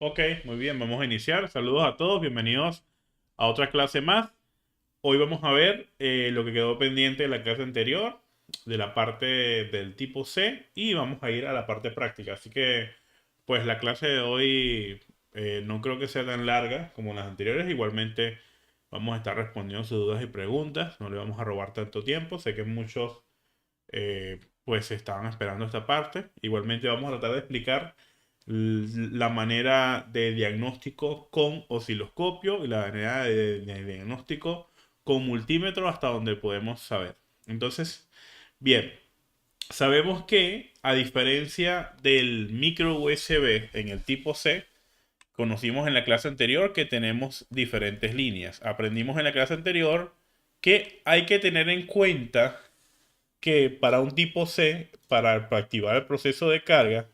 Ok, muy bien, vamos a iniciar. Saludos a todos, bienvenidos a otra clase más. Hoy vamos a ver lo que quedó pendiente de la clase anterior, de la parte del tipo C, y vamos a ir a la parte práctica. Así que, pues la clase de hoy no creo que sea tan larga como las anteriores. Igualmente vamos a estar respondiendo sus dudas y preguntas. No le vamos a robar tanto tiempo. Sé que muchos pues estaban esperando esta parte. Igualmente vamos a tratar de explicar la manera de diagnóstico con osciloscopio y la manera de diagnóstico con multímetro hasta donde podemos saber. Entonces, bien, sabemos que a diferencia del micro USB en el tipo C, conocimos en la clase anterior que tenemos diferentes líneas. Aprendimos en la clase anterior que hay que tener en cuenta que para un tipo C, para activar el proceso de carga,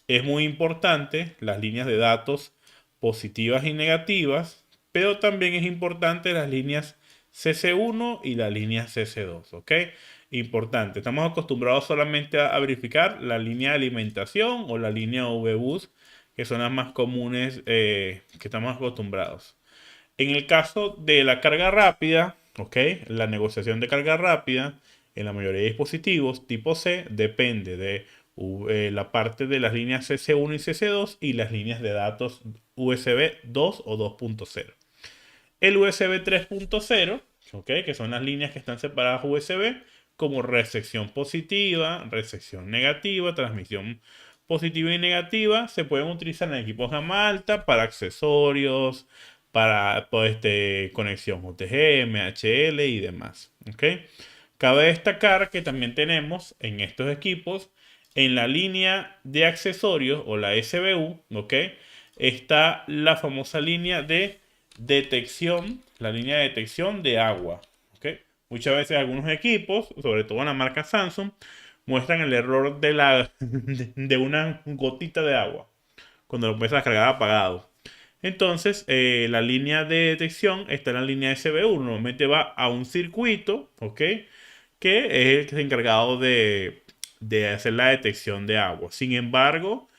es muy importante las líneas de datos positivas y negativas, pero también es importante las líneas CC1 y las líneas CC2, ¿ok? Importante. Estamos acostumbrados solamente a verificar la línea de alimentación o la línea VBUS, que son las más comunes que estamos acostumbrados. En el caso de la carga rápida, ¿ok? La negociación de carga rápida en la mayoría de dispositivos tipo C depende de la parte de las líneas CC1 y CC2 y las líneas de datos USB 2 o 2.0. El USB 3.0, ¿ok? Que son las líneas que están separadas USB como recepción positiva, recepción negativa, transmisión positiva y negativa, se pueden utilizar en equipos gama alta para accesorios, para pues, conexión UTG, MHL y demás. ¿Ok? Cabe destacar que también tenemos en estos equipos, en la línea de accesorios o la SBU, ¿ok? Está la famosa línea de detección, la línea de detección de agua. ¿Ok? Muchas veces algunos equipos, sobre todo en la marca Samsung, muestran el error de una gotita de agua cuando lo empiezas a cargar apagado. Entonces, la línea de detección está en la línea SBU. Normalmente va a un circuito, ¿ok? Que es el que está encargado de hacer la detección de agua. Sin embargo,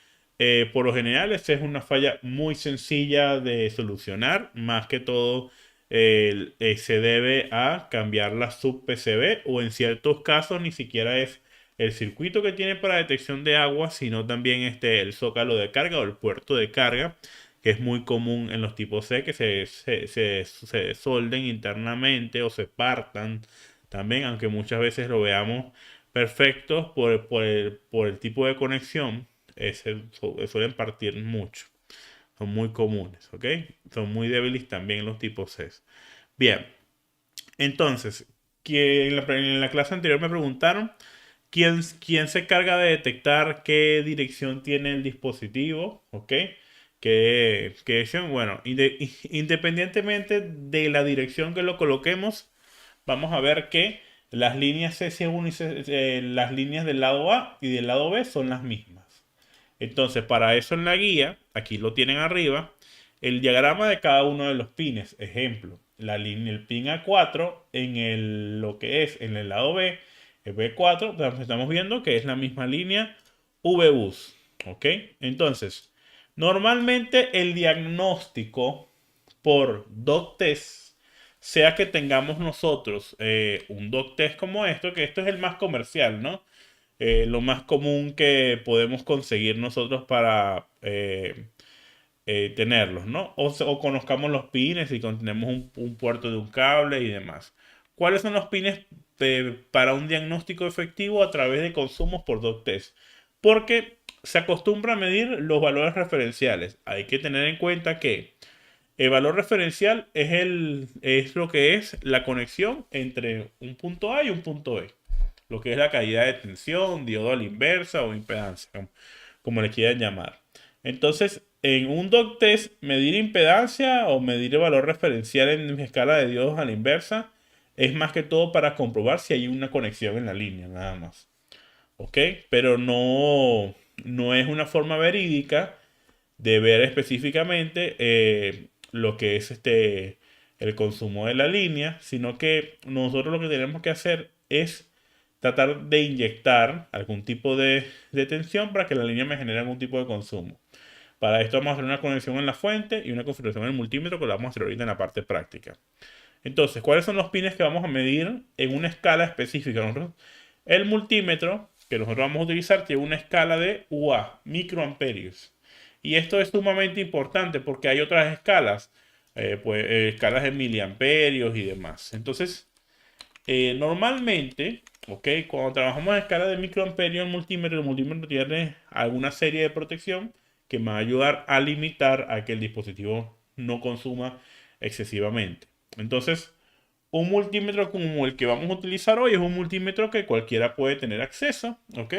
por lo general, esta es una falla muy sencilla de solucionar. Más que todo, se debe a cambiar la sub PCB o en ciertos casos ni siquiera es el circuito que tiene para detección de agua, sino también el zócalo de carga o el puerto de carga, que es muy común en los tipos C que se solden internamente o se partan también, aunque muchas veces lo veamos perfectos por el tipo de conexión, suelen partir mucho. Son muy comunes, ¿ok? Son muy débiles también los tipos C. Bien, entonces, que en la clase anterior me preguntaron quién se carga de detectar qué dirección tiene el dispositivo, ¿ok? ¿Qué dirección? Bueno, independientemente de la dirección que lo coloquemos, vamos a ver que las líneas CC1 y las líneas del lado A y del lado B son las mismas. Entonces, para eso en la guía, aquí lo tienen arriba, el diagrama de cada uno de los pines. Ejemplo, la línea, el pin A4 lo que es en el lado B, el B4, estamos viendo que es la misma línea VBUS. ¿Ok? Entonces, normalmente el diagnóstico por dot test, sea que tengamos nosotros un dot test como esto, que esto es el más comercial, ¿no? Lo más común que podemos conseguir nosotros para tenerlos, ¿no? O conozcamos los pines y tenemos un puerto de un cable y demás. ¿Cuáles son los pines para un diagnóstico efectivo a través de consumos por dot test? Porque se acostumbra a medir los valores referenciales. Hay que tener en cuenta que el valor referencial es lo que es la conexión entre un punto A y un punto B. Lo que es la calidad de tensión, diodo a la inversa o impedancia, como le quieran llamar. Entonces, en un dot test, medir impedancia o medir el valor referencial en mi escala de diodos a la inversa es más que todo para comprobar si hay una conexión en la línea, nada más. ¿Ok? Pero no es una forma verídica de ver específicamente lo que es el consumo de la línea, sino que nosotros lo que tenemos que hacer es tratar de inyectar algún tipo de tensión para que la línea me genere algún tipo de consumo. Para esto vamos a hacer una conexión en la fuente y una configuración en el multímetro que lo vamos a hacer ahorita en la parte práctica. Entonces, ¿cuáles son los pines que vamos a medir en una escala específica? El multímetro que nosotros vamos a utilizar tiene una escala de UA, microamperios. Y esto es sumamente importante porque hay otras escalas, escalas de miliamperios y demás. Entonces, normalmente, cuando trabajamos en escala de microamperios, el multímetro tiene alguna serie de protección que me va a ayudar a limitar a que el dispositivo no consuma excesivamente. Entonces, un multímetro como el que vamos a utilizar hoy es un multímetro que cualquiera puede tener acceso, ¿ok?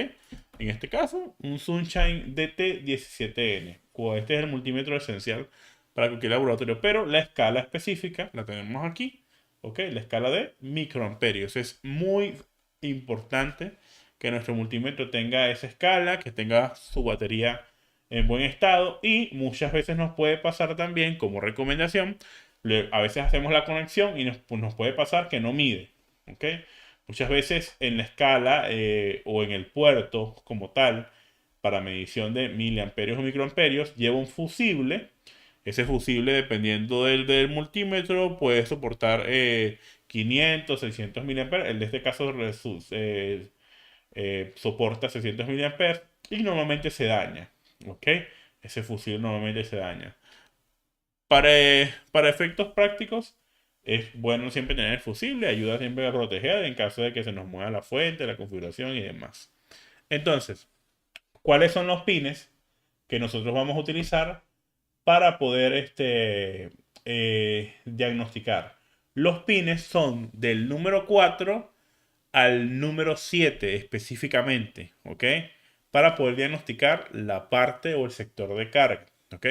En este caso, un Sunshine DT17N. Este es el multímetro esencial para cualquier laboratorio, pero la escala específica la tenemos aquí, ¿ok? La escala de microamperios. Es muy importante que nuestro multímetro tenga esa escala, que tenga su batería en buen estado, y muchas veces nos puede pasar también como recomendación, a veces hacemos la conexión y nos puede pasar que no mide, ¿ok? Muchas veces en la escala o en el puerto como tal, para medición de miliamperios o microamperios, lleva un fusible. Ese fusible, dependiendo del multímetro, puede soportar 500, 600 miliamperios. El de este caso soporta 600 miliamperios y normalmente se daña, ¿ok? Ese fusible normalmente se daña. Para efectos prácticos, es bueno siempre tener el fusible, ayuda siempre a proteger en caso de que se nos mueva la fuente, la configuración y demás. Entonces, ¿cuáles son los pines que nosotros vamos a utilizar para poder diagnosticar? Los pines son del número 4 al número 7 específicamente, ¿ok? Para poder diagnosticar la parte o el sector de carga, ¿ok?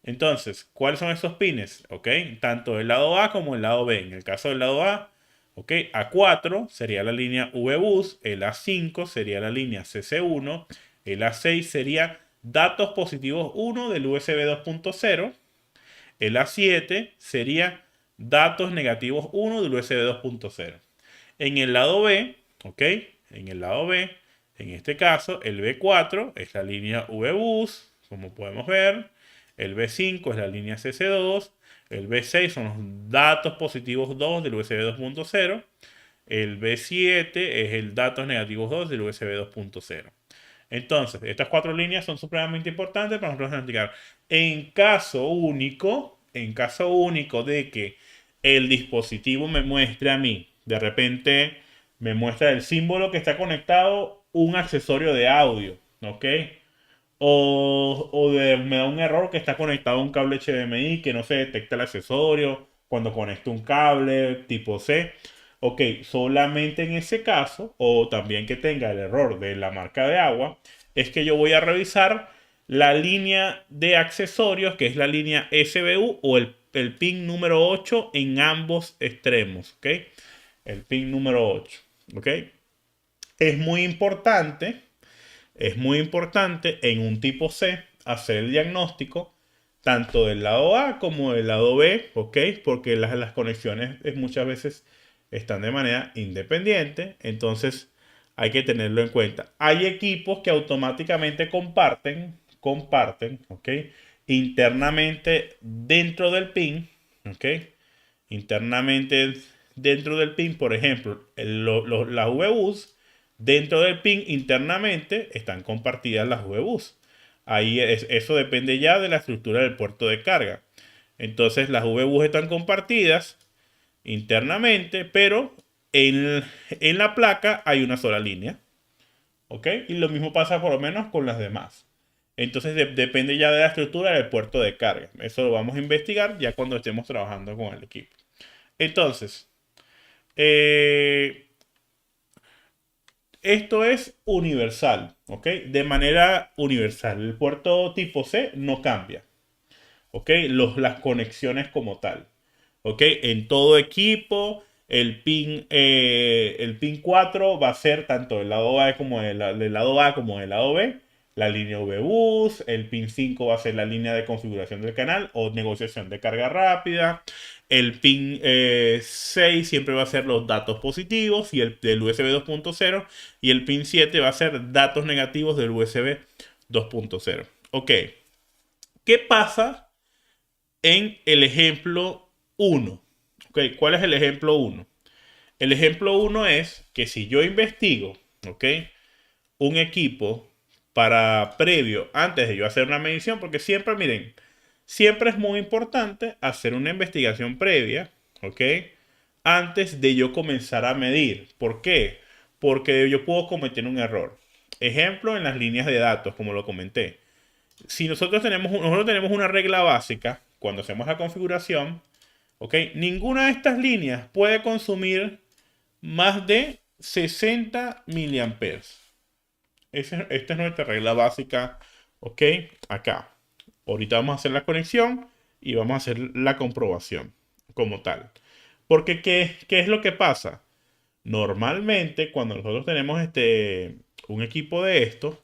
Entonces, ¿cuáles son esos pines? ¿Ok? Tanto el lado A como el lado B. En el caso del lado A, ¿ok? A4 sería la línea VBus, el A5 sería la línea CC1, el A6 sería datos positivos 1 del USB 2.0, el A7 sería datos negativos 1 del USB 2.0. En el lado B, ¿ok? En el lado B, en este caso, el B4 es la línea VBus, como podemos ver. El B5 es la línea CC2. El B6 son los datos positivos 2 del USB 2.0. El B7 es el datos negativos 2 del USB 2.0. Entonces, estas cuatro líneas son supremamente importantes para nosotros identificar. En caso único de que el dispositivo me muestre a mí, de repente me muestra el símbolo que está conectado un accesorio de audio, ¿ok? Me da un error que está conectado a un cable HDMI que no se detecta el accesorio cuando conecto un cable tipo C. Ok, solamente en ese caso, o también que tenga el error de la marca de agua, es que yo voy a revisar la línea de accesorios, que es la línea SBU o el pin número 8 en ambos extremos. ¿Ok? El pin número 8. ¿Ok? Es muy importante en un tipo C hacer el diagnóstico tanto del lado A como del lado B, ¿ok? Porque las conexiones muchas veces están de manera independiente, entonces hay que tenerlo en cuenta. Hay equipos que automáticamente comparten, ¿ok? Internamente dentro del pin, ¿ok? Internamente dentro del pin, por ejemplo, las VBus dentro del pin internamente están compartidas las VBus. Eso depende ya de la estructura del puerto de carga. Entonces las VBus están compartidas internamente, pero en la placa hay una sola línea. ¿Ok? Y lo mismo pasa por lo menos con las demás. Entonces depende ya de la estructura del puerto de carga. Eso lo vamos a investigar ya cuando estemos trabajando con el equipo. Entonces, esto es universal, ¿ok? De manera universal. El puerto tipo C no cambia, ¿ok? Las conexiones como tal, ¿ok? En todo equipo, el pin 4 va a ser tanto del lado A como del lado A como del lado B. La línea VBus, el pin 5 va a ser la línea de configuración del canal o negociación de carga rápida. El pin 6 siempre va a ser los datos positivos y el del USB 2.0. Y el pin 7 va a ser datos negativos del USB 2.0. Ok. ¿Qué pasa en el ejemplo 1? ¿Ok? ¿Cuál es el ejemplo 1? El ejemplo 1 es que si yo investigo, ¿ok? Un equipo para previo, antes de yo hacer una medición, porque siempre, miren, siempre es muy importante hacer una investigación previa, ¿ok? Antes de yo comenzar a medir. ¿Por qué? Porque yo puedo cometer un error. Ejemplo en las líneas de datos, como lo comenté. Si nosotros tenemos una regla básica cuando hacemos la configuración, ¿ok? Ninguna de estas líneas puede consumir más de 60 miliamperes. Esta es nuestra regla básica, ¿ok? Acá. Ahorita vamos a hacer la conexión y vamos a hacer la comprobación como tal. Porque, ¿qué es lo que pasa? Normalmente, cuando nosotros tenemos un equipo de estos,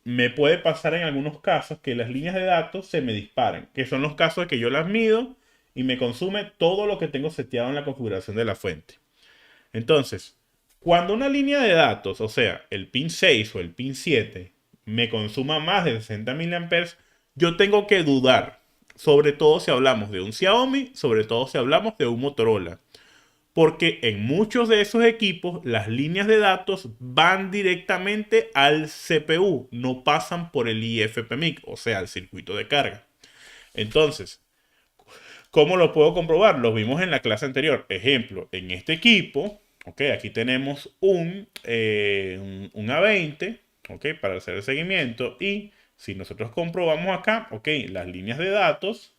me puede pasar en algunos casos que las líneas de datos se me disparen, que son los casos de que yo las mido y me consume todo lo que tengo seteado en la configuración de la fuente. Entonces, cuando una línea de datos, o sea, el pin 6 o el pin 7, me consuma más de 60 miliamperes, yo tengo que dudar. Sobre todo si hablamos de un Xiaomi, sobre todo si hablamos de un Motorola. Porque en muchos de esos equipos las líneas de datos van directamente al CPU, no pasan por el IFPMIC, o sea, el circuito de carga. Entonces, ¿cómo lo puedo comprobar? Lo vimos en la clase anterior. Ejemplo, en este equipo, ok, aquí tenemos un A20, ok, para hacer el seguimiento. Y si nosotros comprobamos acá, ok, las líneas de datos,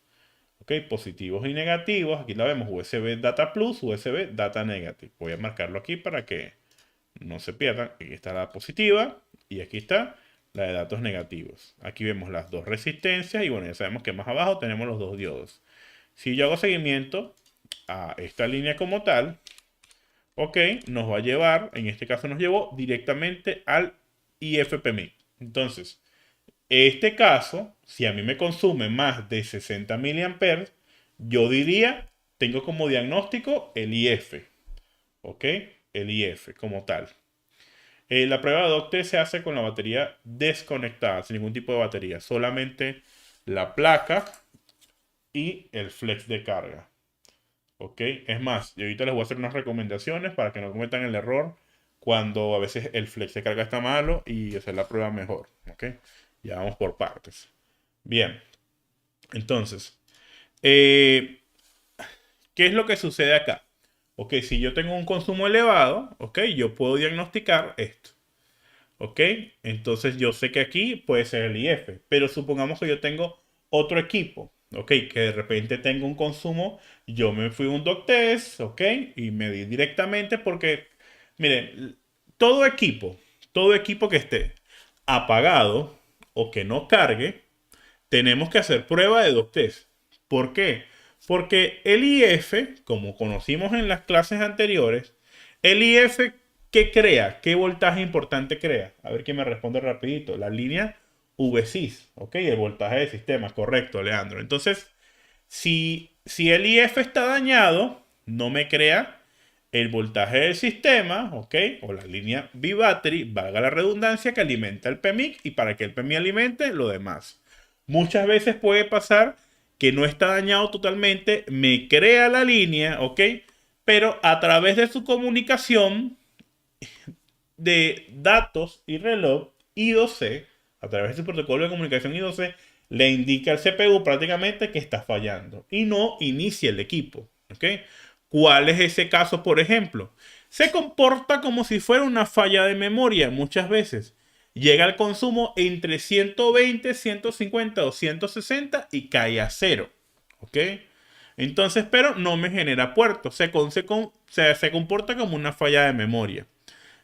ok, positivos y negativos, aquí la vemos USB Data Plus, USB Data Negative. Voy a marcarlo aquí para que no se pierdan. Aquí está la positiva y aquí está la de datos negativos. Aquí vemos las dos resistencias y bueno, ya sabemos que más abajo tenemos los dos diodos. Si yo hago seguimiento a esta línea como tal, ok, nos va a llevar, en este caso nos llevó directamente al IFPMI. Entonces, este caso, si a mí me consume más de 60 miliamperes, yo diría, tengo como diagnóstico el IF, ok, el IF como tal. La prueba de Octet se hace con la batería desconectada, sin ningún tipo de batería, solamente la placa y el flex de carga. ¿Ok? Es más, y ahorita les voy a hacer unas recomendaciones para que no cometan el error cuando a veces el flex de carga está malo y hacer la prueba mejor. ¿Ok? Ya vamos por partes. Bien, entonces, eh, ¿qué es lo que sucede acá? Ok, si yo tengo un consumo elevado, ok, yo puedo diagnosticar esto. ¿Ok? Entonces yo sé que aquí puede ser el IF, pero supongamos que yo tengo otro equipo, ¿ok? Que de repente tengo un consumo, yo me fui a un doc test, ¿ok? Y me di directamente porque, miren, todo equipo que esté apagado o que no cargue, tenemos que hacer prueba de doc test. ¿Por qué? Porque el IF, como conocimos en las clases anteriores, el IF, ¿qué crea? ¿Qué voltaje importante crea? A ver quién me responde rapidito. La línea VCIS, ¿ok? El voltaje de sistema, correcto, Leandro. Entonces, si el IF está dañado, no me crea el voltaje del sistema, ¿ok? O la línea V-Battery, valga la redundancia, que alimenta el PMIC y para que el PMIC alimente lo demás. Muchas veces puede pasar que no está dañado totalmente, me crea la línea, ¿ok? Pero a través de su comunicación de datos y reloj I2C, a través de su protocolo de comunicación I2C, le indica al CPU prácticamente que está fallando y no inicia el equipo, ¿ok? ¿Cuál es ese caso, por ejemplo? Se comporta como si fuera una falla de memoria muchas veces. Llega al consumo entre 120, 150 o 160 y cae a cero. ¿Ok? Entonces, pero no me genera puertos. Se comporta como una falla de memoria.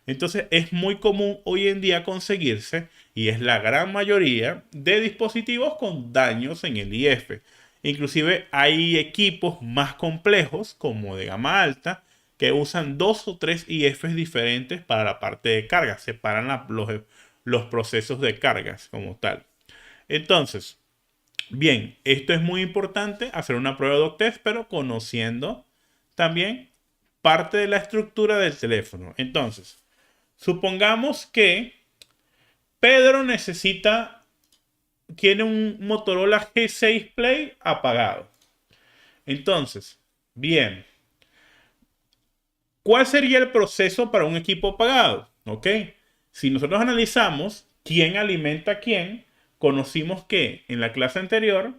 Entonces es muy común hoy en día conseguirse, y es la gran mayoría, de dispositivos con daños en el IF. Inclusive hay equipos más complejos, como de gama alta, que usan dos o tres IFs diferentes para la parte de carga. Separan los procesos de cargas como tal. Entonces, bien, esto es muy importante, hacer una prueba de test, pero conociendo también parte de la estructura del teléfono. Entonces, supongamos que Pedro necesita tiene un Motorola G6 Play apagado. Entonces, bien, ¿cuál sería el proceso para un equipo apagado? ¿Ok? Si nosotros analizamos quién alimenta a quién, conocimos que en la clase anterior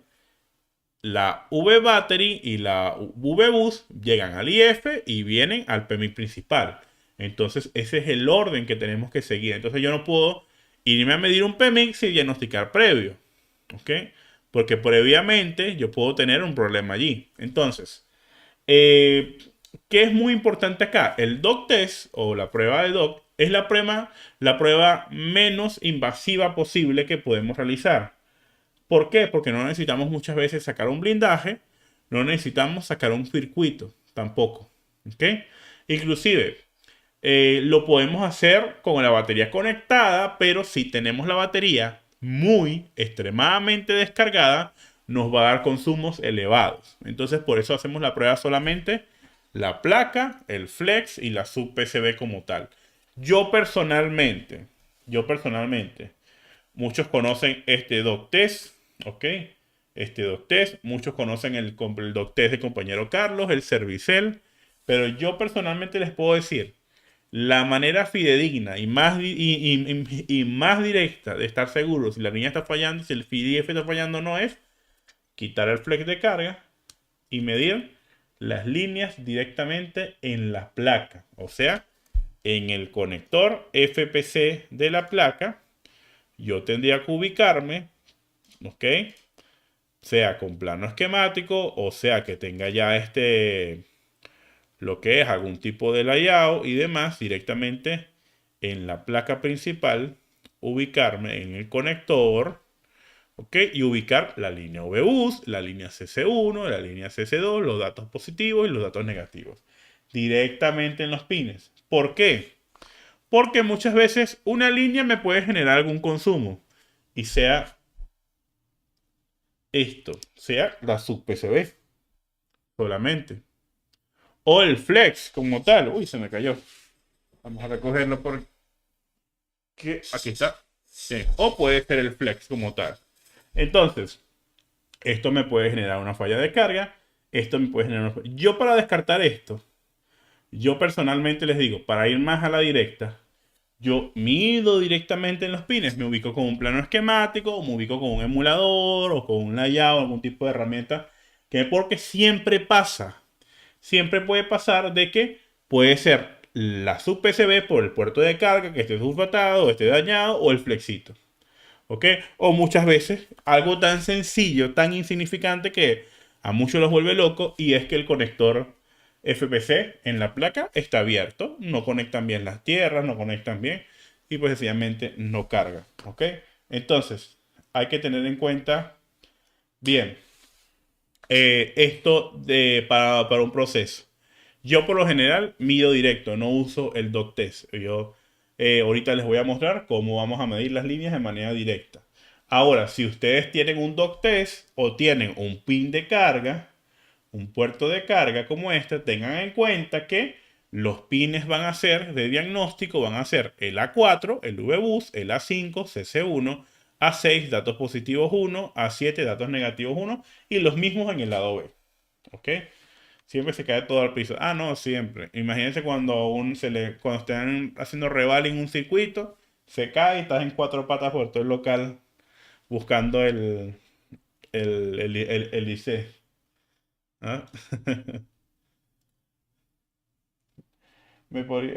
la V-Battery y la V-Bus llegan al IF y vienen al PMI principal. Entonces, ese es el orden que tenemos que seguir. Entonces, yo no puedo irme a medir un PMI sin diagnosticar previo. ¿Ok? Porque previamente yo puedo tener un problema allí. Entonces, eh, ¿qué es muy importante acá? El DOC test o la prueba de DOC es la prueba menos invasiva posible que podemos realizar. ¿Por qué? Porque no necesitamos muchas veces sacar un blindaje, no necesitamos sacar un circuito tampoco. ¿Ok? Inclusive, lo podemos hacer con la batería conectada, pero si tenemos la batería muy extremadamente descargada, nos va a dar consumos elevados. Entonces, por eso hacemos la prueba solamente la placa, el flex y la sub PCB como tal. Yo personalmente, yo personalmente, muchos conocen este doc test, ¿ok? Este doc test, muchos conocen el doc test del compañero Carlos, el Servicel, pero yo personalmente les puedo decir, la manera fidedigna y más directa de estar seguro si la línea está fallando, si el FIDF está fallando o no es quitar el flex de carga y medir las líneas directamente en la placa, o sea, en el conector FPC de la placa. Yo tendría que ubicarme, ¿ok? Sea con plano esquemático o sea que tenga ya lo que es algún tipo de layout y demás directamente en la placa principal, ubicarme en el conector, ¿ok? Y ubicar la línea VBUS, la línea CC1, la línea CC2, los datos positivos y los datos negativos. Directamente en los pines. ¿Por qué? Porque muchas veces una línea me puede generar algún consumo. Y sea esto, sea la sub PCB solamente. O el flex como tal. Uy, se me cayó. Vamos a recogerlo porque aquí está. Sí. O puede ser el flex como tal. Entonces, esto me puede generar una falla de carga. Esto me puede generar una... Yo para descartar esto, yo personalmente les digo, para ir más a la directa, yo mido directamente en los pines. Me ubico con un plano esquemático, o me ubico con un emulador, o con un layout, algún tipo de herramienta. Que porque siempre puede pasar de que puede ser la sub PCB por el puerto de carga que esté sulfatado, o esté dañado, o el flexito. ¿Ok? O muchas veces algo tan sencillo, tan insignificante que a muchos los vuelve locos y es que el conector FPC en la placa está abierto, no conectan bien las tierras, no conectan bien y pues sencillamente no carga. ¿Ok? Entonces, hay que tener en cuenta bien para un proceso. Yo por lo general mido directo, no uso el doc test. Yo ahorita les voy a mostrar cómo vamos a medir las líneas de manera directa. Ahora, si ustedes tienen un doc test o tienen un pin de carga, un puerto de carga como este, tengan en cuenta que los pines van a ser de diagnóstico, van a ser el A4, el VBUS, el A5, CC1, A6, datos positivos 1, A7, datos negativos 1 y los mismos en el lado B. ¿Ok? Siempre se cae todo al piso. Ah, no, siempre. Imagínense cuando están haciendo reval en un circuito, se cae y estás en cuatro patas por todo el local buscando el IC. ¿Ah? Me podría-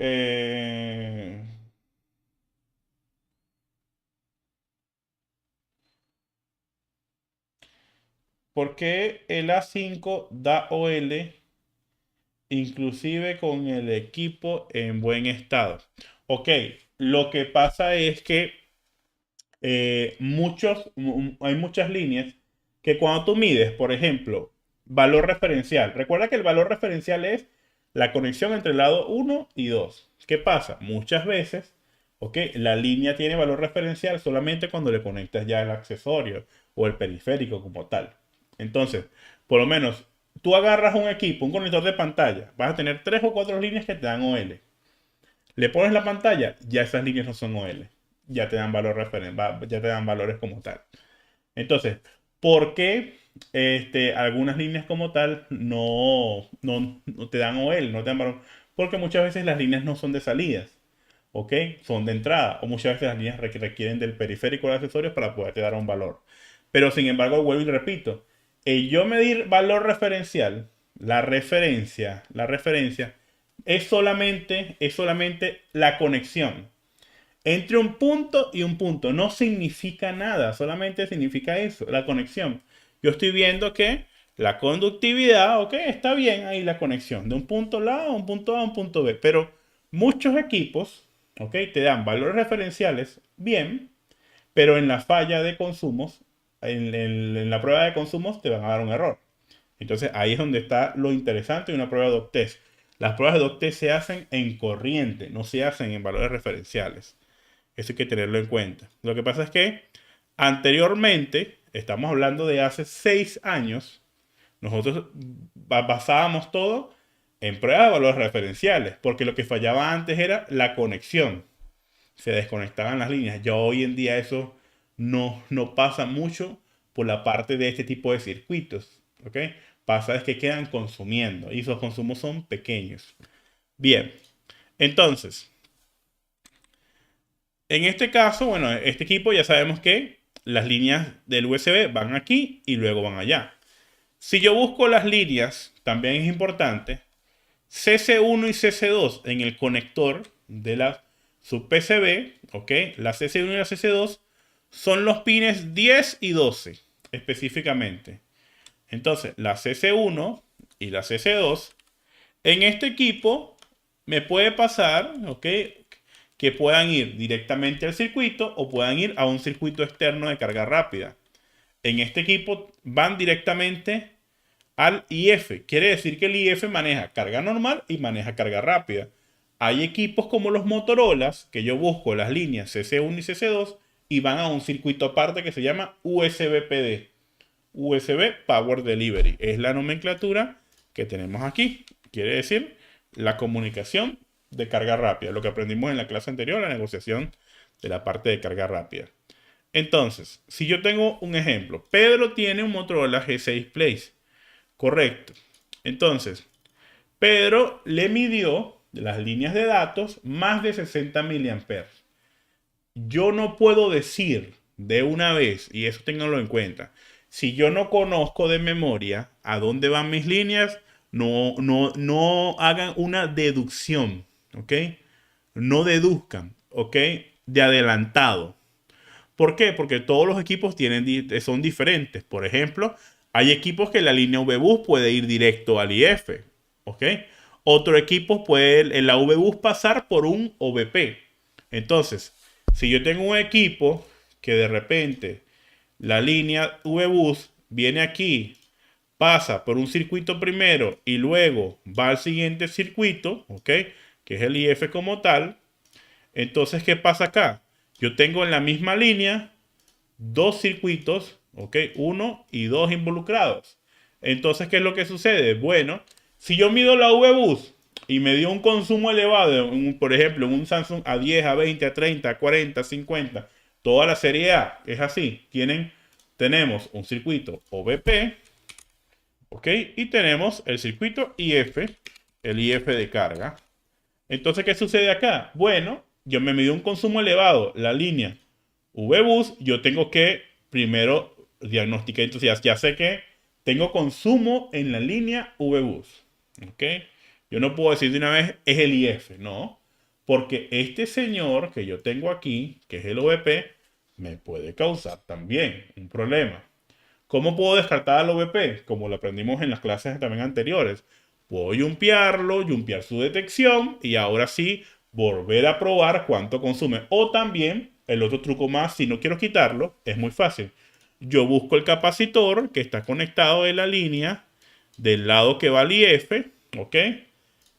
¿Por qué el A5 da OL inclusive con el equipo en buen estado? Ok, lo que pasa es que hay muchas líneas que cuando tú mides, por ejemplo, valor referencial, recuerda que el valor referencial es la conexión entre el lado uno y 2. ¿Qué pasa? Muchas veces, ok, la línea tiene valor referencial solamente cuando le conectas ya el accesorio o el periférico como tal. Entonces, por lo menos, tú agarras un equipo, un conector de pantalla, vas a tener 3 o 4 líneas que te dan OL. Le pones la pantalla, ya esas líneas no son OL. Ya te dan valor ya te dan valores como tal. Entonces, ¿por qué algunas líneas como tal no te dan OL, no te dan valor? Porque muchas veces las líneas no son de salidas, ¿ok? Son de entrada. O muchas veces las líneas requieren del periférico de accesorios para poderte dar un valor. Pero sin embargo, vuelvo y repito, yo medir valor referencial, la referencia es solamente la conexión entre un punto y un punto. No significa nada, solamente significa eso, la conexión. Yo estoy viendo que la conductividad, ok, está bien ahí la conexión de un punto A a un punto A a un punto B, pero muchos equipos, ok, te dan valores referenciales bien, pero en la falla de consumos, en la prueba de consumos te van a dar un error. Entonces ahí es donde está lo interesante de una prueba de Octest. Las pruebas de Octest se hacen en corriente, no se hacen en valores referenciales. Eso hay que tenerlo en cuenta. Lo que pasa es que anteriormente, estamos hablando de hace 6 años, nosotros basábamos todo en pruebas de valores referenciales, porque lo que fallaba antes era la conexión. Se desconectaban las líneas. Ya hoy en día eso no pasa mucho por la parte de este tipo de circuitos. ¿Ok? Pasa es que quedan consumiendo y esos consumos son pequeños. Bien, entonces, en este caso, bueno, este equipo ya sabemos que las líneas del USB van aquí y luego van allá. Si yo busco las líneas, también es importante, CC1 y CC2 en el conector de la sub-PCB, ¿ok? La CC1 y la CC2 son los pines 10 y 12 específicamente. Entonces, la CC1 y la CC2 en este equipo me puede pasar, ¿ok? Que puedan ir directamente al circuito o puedan ir a un circuito externo de carga rápida. En este equipo van directamente al IF. Quiere decir que el IF maneja carga normal y maneja carga rápida. Hay equipos como los Motorolas que yo busco las líneas CC1 y CC2 y van a un circuito aparte que se llama USB-PD. USB Power Delivery. Es la nomenclatura que tenemos aquí. Quiere decir la comunicación de carga rápida. Lo que aprendimos en la clase anterior, la negociación de la parte de carga rápida. Entonces, si yo tengo un ejemplo, Pedro tiene un Motorola G6 Place. Correcto. Entonces, Pedro le midió las líneas de datos más de 60 miliamperes. Yo no puedo decir de una vez, y eso ténganlo en cuenta, si yo no conozco de memoria a dónde van mis líneas, no hagan una deducción, ¿ok? No deduzcan, ¿ok? De adelantado. ¿Por qué? Porque todos los equipos son diferentes. Por ejemplo, hay equipos que la línea VBus puede ir directo al IF, ¿ok? Otro equipo puede en la VBus pasar por un OVP. Entonces, si yo tengo un equipo que de repente la línea VBus viene aquí, pasa por un circuito primero y luego va al siguiente circuito, ¿ok? Que es el IF como tal. Entonces, ¿qué pasa acá? Yo tengo en la misma línea dos circuitos, ¿ok? Uno y dos involucrados. Entonces, ¿qué es lo que sucede? Bueno, si yo mido la VBus y me dio un consumo elevado, por ejemplo, en un Samsung A10, A20, A30, A40, A50, toda la serie A es así. Tenemos un circuito OVP, ¿ok? Y tenemos el circuito IF, el IF de carga. Entonces, ¿qué sucede acá? Bueno, yo me mido un consumo elevado, la línea VBus, yo tengo que primero diagnosticar, entonces ya sé que tengo consumo en la línea VBus. ¿Ok? Yo no puedo decir de una vez es el IF, no. Porque este señor que yo tengo aquí, que es el OVP, me puede causar también un problema. ¿Cómo puedo descartar al OVP? Como lo aprendimos en las clases también anteriores. Puedo jumpear su detección y ahora sí volver a probar cuánto consume. O también, el otro truco más, si no quiero quitarlo, es muy fácil. Yo busco el capacitor que está conectado de la línea del lado que va al IF, ¿ok?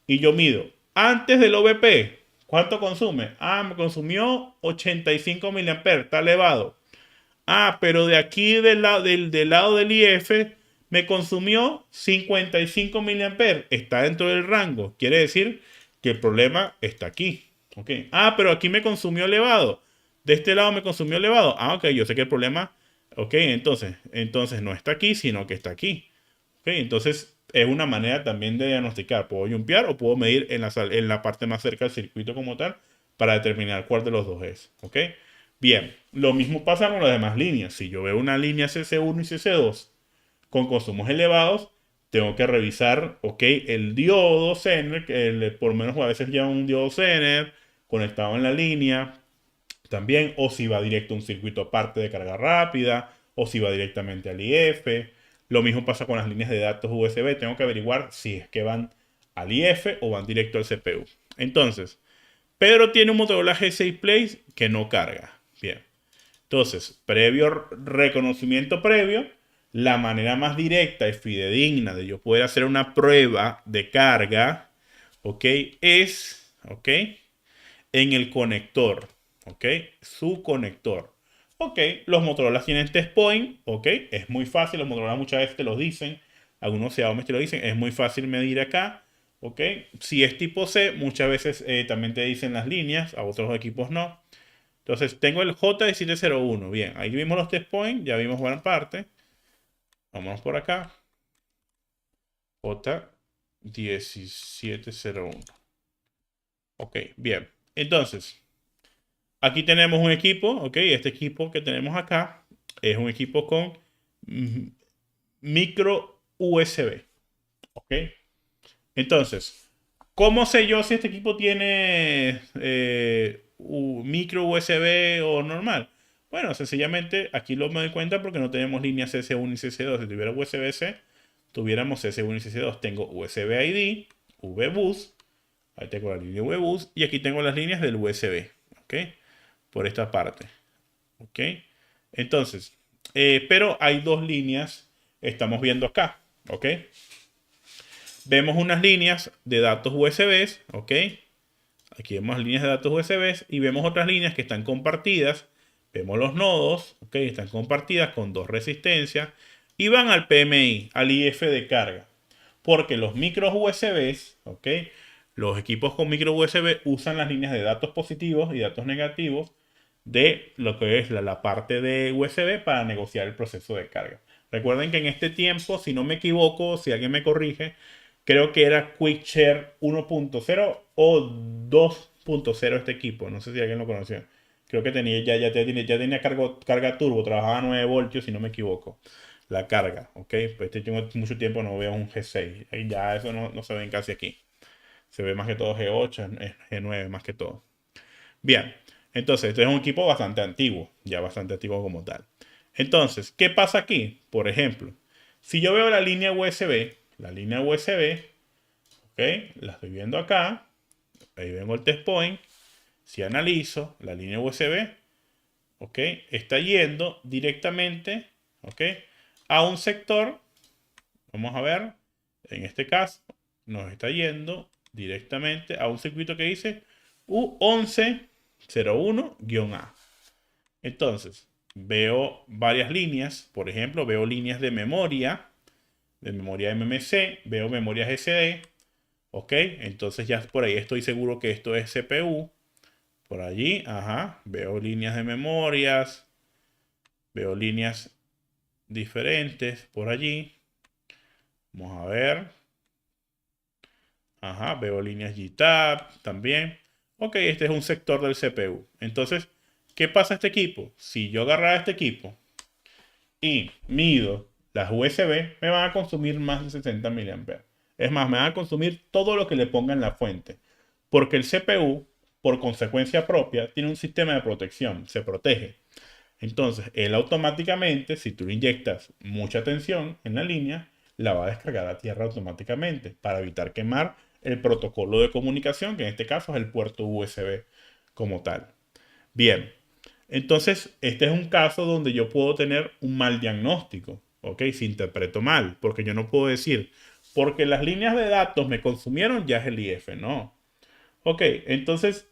Y yo mido. Antes del OVP, ¿cuánto consume? Ah, me consumió 85 miliamperes, está elevado. Ah, pero de aquí del lado del IF me consumió 55 miliamperes. Está dentro del rango. Quiere decir que el problema está aquí. ¿Ok? Ah, pero aquí me consumió elevado. De este lado me consumió elevado. Ah, ok, yo sé que el problema Ok, entonces no está aquí, sino que está aquí. Ok, entonces es una manera también de diagnosticar. Puedo jumpear o puedo medir en la parte más cerca del circuito como tal para determinar cuál de los dos es. Ok, bien, lo mismo pasa con las demás líneas. Si yo veo una línea CC1 y CC2 con consumos elevados, tengo que revisar, ok, el diodo Zener, que por lo menos a veces lleva un diodo Zener conectado en la línea también, o si va directo a un circuito aparte de carga rápida, o si va directamente al IF. Lo mismo pasa con las líneas de datos USB. Tengo que averiguar si es que van al IF o van directo al CPU. Entonces, Pedro tiene un Motorola G6 Play que no carga. Bien. Entonces, previo reconocimiento previo, la manera más directa y fidedigna de yo poder hacer una prueba de carga, ¿ok? ¿Ok? En el conector, ¿ok? Su conector. Ok, los Motorola tienen test point, ok, es muy fácil, los Motorola muchas veces te lo dicen, algunos Xiaomi te lo dicen, es muy fácil medir acá, ok. Si es tipo C, muchas veces también te dicen las líneas, a otros equipos no. Entonces tengo el J1701, bien, ahí vimos los test point, ya vimos buena parte. Vamos por acá, J1701. Ok, bien. Entonces, aquí tenemos un equipo, ¿ok? Este equipo que tenemos acá es un equipo con mm, micro USB, ¿ok? Entonces, ¿cómo sé yo si este equipo tiene micro USB o normal? Bueno, sencillamente aquí lo me doy cuenta porque no tenemos líneas CS1 y CS2. Si tuviera USB-C, tuviéramos CS1 y CS2. Tengo USB ID, VBus, ahí tengo la línea VBus y aquí tengo las líneas del USB, ¿ok? Por esta parte. ¿Ok? Entonces, pero hay dos líneas, estamos viendo acá. ¿Ok? Vemos unas líneas de datos USB. ¿Ok? Aquí vemos líneas de datos USB y vemos otras líneas que están compartidas. Vemos los nodos, ¿ok? Están compartidas con dos resistencias y van al PMI, al IF de carga. Porque los micros USB, ¿ok? Los equipos con micro USB usan las líneas de datos positivos y datos negativos de lo que es la parte de USB para negociar el proceso de carga. Recuerden que en este tiempo, si no me equivoco, si alguien me corrige, creo que era QuickShare 1.0 o 2.0 este equipo. No sé si alguien lo conocía. Creo que tenía, ya tenía carga turbo, trabajaba a 9 voltios, si no me equivoco. La carga, ¿ok? Pues tengo mucho tiempo no veo un G6. Y ya eso no se ven casi aquí. Se ve más que todo G8, G9 más que todo. Bien, entonces este es un equipo bastante antiguo, ya bastante antiguo como tal. Entonces, ¿qué pasa aquí? Por ejemplo, si yo veo la línea USB, ¿ok? La estoy viendo acá, ahí vengo el test point, si analizo la línea USB, ¿ok? Está yendo directamente, ¿ok? A un sector, vamos a ver, en este caso, nos está yendo directamente a un circuito que dice U1101-A. Entonces, veo varias líneas, por ejemplo, veo líneas de memoria MMC, veo memorias SD, ¿ok? Entonces ya por ahí estoy seguro que esto es CPU. Por allí, ajá, veo líneas de memorias, veo líneas diferentes por allí. Vamos a ver, ajá, veo líneas GTAP también. Ok, este es un sector del CPU. Entonces, ¿qué pasa a este equipo? Si yo agarrara este equipo y mido las USB, me van a consumir más de 60 miliamperes. Es más, me van a consumir todo lo que le ponga en la fuente. Porque el CPU, por consecuencia propia, tiene un sistema de protección, se protege. Entonces, él automáticamente, si tú le inyectas mucha tensión en la línea, la va a descargar a tierra automáticamente para evitar quemar el protocolo de comunicación, que en este caso es el puerto USB como tal. Bien, entonces, este es un caso donde yo puedo tener un mal diagnóstico, ¿ok? Si interpreto mal, porque yo no puedo decir, porque las líneas de datos me consumieron, ya es el IF, no. Ok, entonces,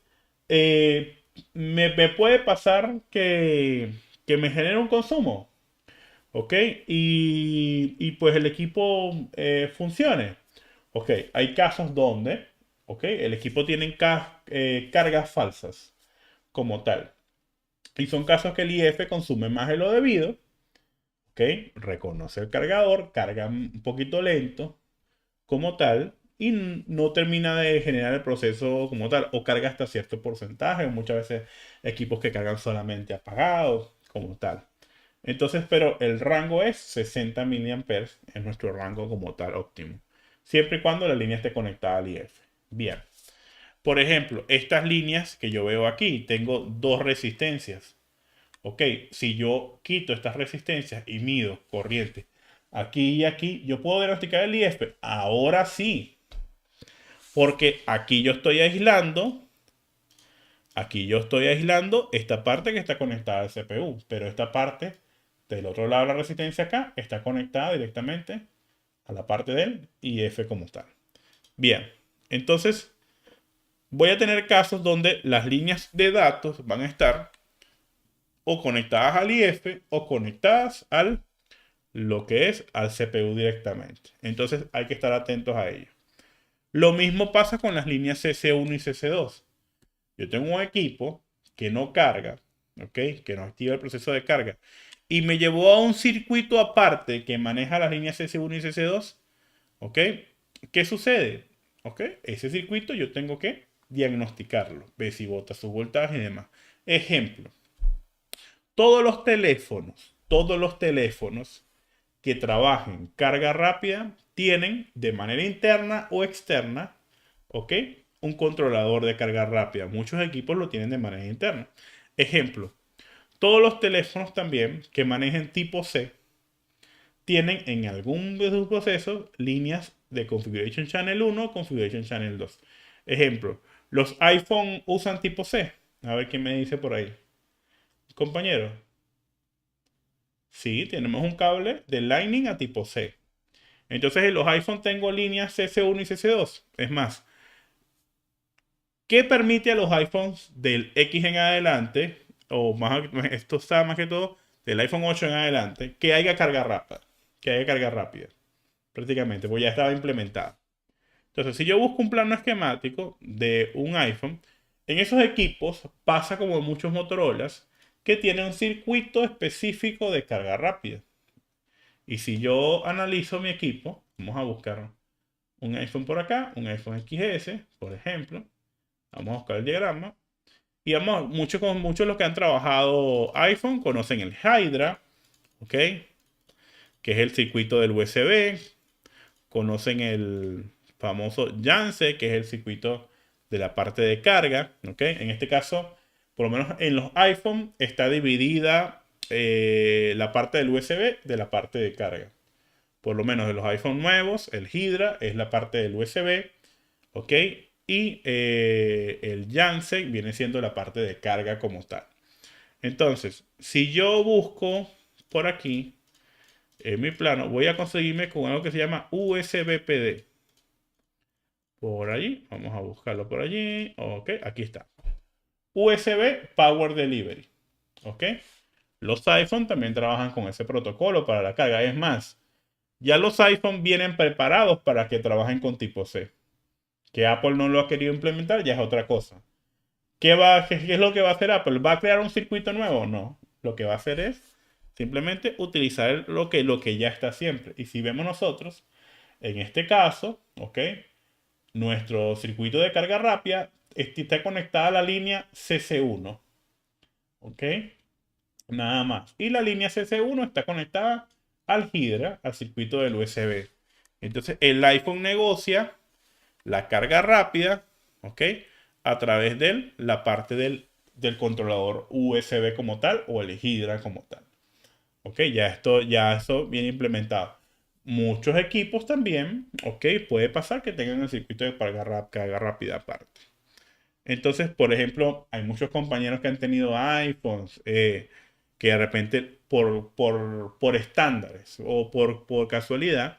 eh, me puede pasar que me genere un consumo, ¿ok? Pues el equipo funcione. Ok, hay casos donde, ¿ok? El equipo tiene cargas falsas como tal. Y son casos que el IF consume más de lo debido. ¿ok? Reconoce el cargador, carga un poquito lento como tal y no termina de generar el proceso como tal o carga hasta cierto porcentaje, muchas veces equipos que cargan solamente apagados como tal. Entonces, pero el rango es 60 miliamperes, es nuestro rango como tal óptimo, siempre y cuando la línea esté conectada al IF. Bien. Por ejemplo, estas líneas que yo veo aquí, tengo dos resistencias. Ok, si yo quito estas resistencias y mido corriente aquí y aquí, yo puedo diagnosticar el IF. Ahora sí, porque aquí yo estoy aislando esta parte que está conectada al CPU, pero esta parte del otro lado de la resistencia acá está conectada directamente a la parte del IF como tal. Bien, entonces voy a tener casos donde las líneas de datos van a estar o conectadas al IF o conectadas al lo que es al CPU directamente. Entonces hay que estar atentos a ello. Lo mismo pasa con las líneas CC1 y CC2. Yo tengo un equipo que no carga, ¿ok? Que no activa el proceso de carga. Y me llevó a un circuito aparte que maneja las líneas CC1 y CC2, ¿ok? ¿Qué sucede? ¿Ok? Ese circuito yo tengo que diagnosticarlo, ver si bota su voltaje y demás. Ejemplo, todos los teléfonos que trabajen carga rápida tienen de manera interna o externa, ¿ok? Un controlador de carga rápida. Muchos equipos lo tienen de manera interna. Ejemplo, todos los teléfonos también que manejen tipo C tienen en algún de sus procesos líneas de Configuration Channel 1 o Configuration Channel 2. Ejemplo, los iPhone usan tipo C. A ver quién me dice por ahí. Compañero. Sí, tenemos un cable de Lightning a tipo C. Entonces en los iPhone tengo líneas CC1 y CC2. Es más, ¿qué permite a los iPhones del X en adelante, o más, esto está más que todo del iPhone 8 en adelante, que haya carga rápida? Que haya carga rápida, prácticamente, pues ya estaba implementado. Entonces, si yo busco un plano esquemático de un iPhone, en esos equipos pasa como en muchos Motorolas, que tiene un circuito específico de carga rápida. Y si yo analizo mi equipo, vamos a buscar un iPhone por acá, un iPhone XS, por ejemplo. Vamos a buscar el diagrama. Y vamos, muchos de los que han trabajado iPhone conocen el Hydra, ¿ok? Que es el circuito del USB. Conocen el famoso Janse, que es el circuito de la parte de carga, ¿ok? En este caso, por lo menos en los iPhone está dividida la parte del USB de la parte de carga. Por lo menos de los iPhone nuevos, el Hydra es la parte del USB, ¿ok? Y el Janssen viene siendo la parte de carga como tal. Entonces, si yo busco por aquí, en mi plano, voy a conseguirme con algo que se llama USB PD. Por allí, vamos a buscarlo por allí. Ok, aquí está. USB Power Delivery. ¿Ok? Los iPhone también trabajan con ese protocolo para la carga. Es más, ya los iPhone vienen preparados para que trabajen con tipo C. Que Apple no lo ha querido implementar ya es otra cosa. ¿Qué es lo que va a hacer Apple? ¿Va a crear un circuito nuevo? No. Lo que va a hacer es simplemente utilizar lo que ya está siempre. Y si vemos nosotros, en este caso, ¿ok? Nuestro circuito de carga rápida está conectada a la línea CC1. ¿Ok? Nada más. Y la línea CC1 está conectada al Hydra, al circuito del USB. Entonces el iPhone negocia la carga rápida, ¿ok? A través de la parte del controlador USB como tal o el Hydra como tal. ¿Ok? Ya esto viene implementado. Muchos equipos también, ¿ok? Puede pasar que tengan el circuito de carga rápida aparte. Entonces, por ejemplo, hay muchos compañeros que han tenido iPhones que de repente por estándares o por casualidad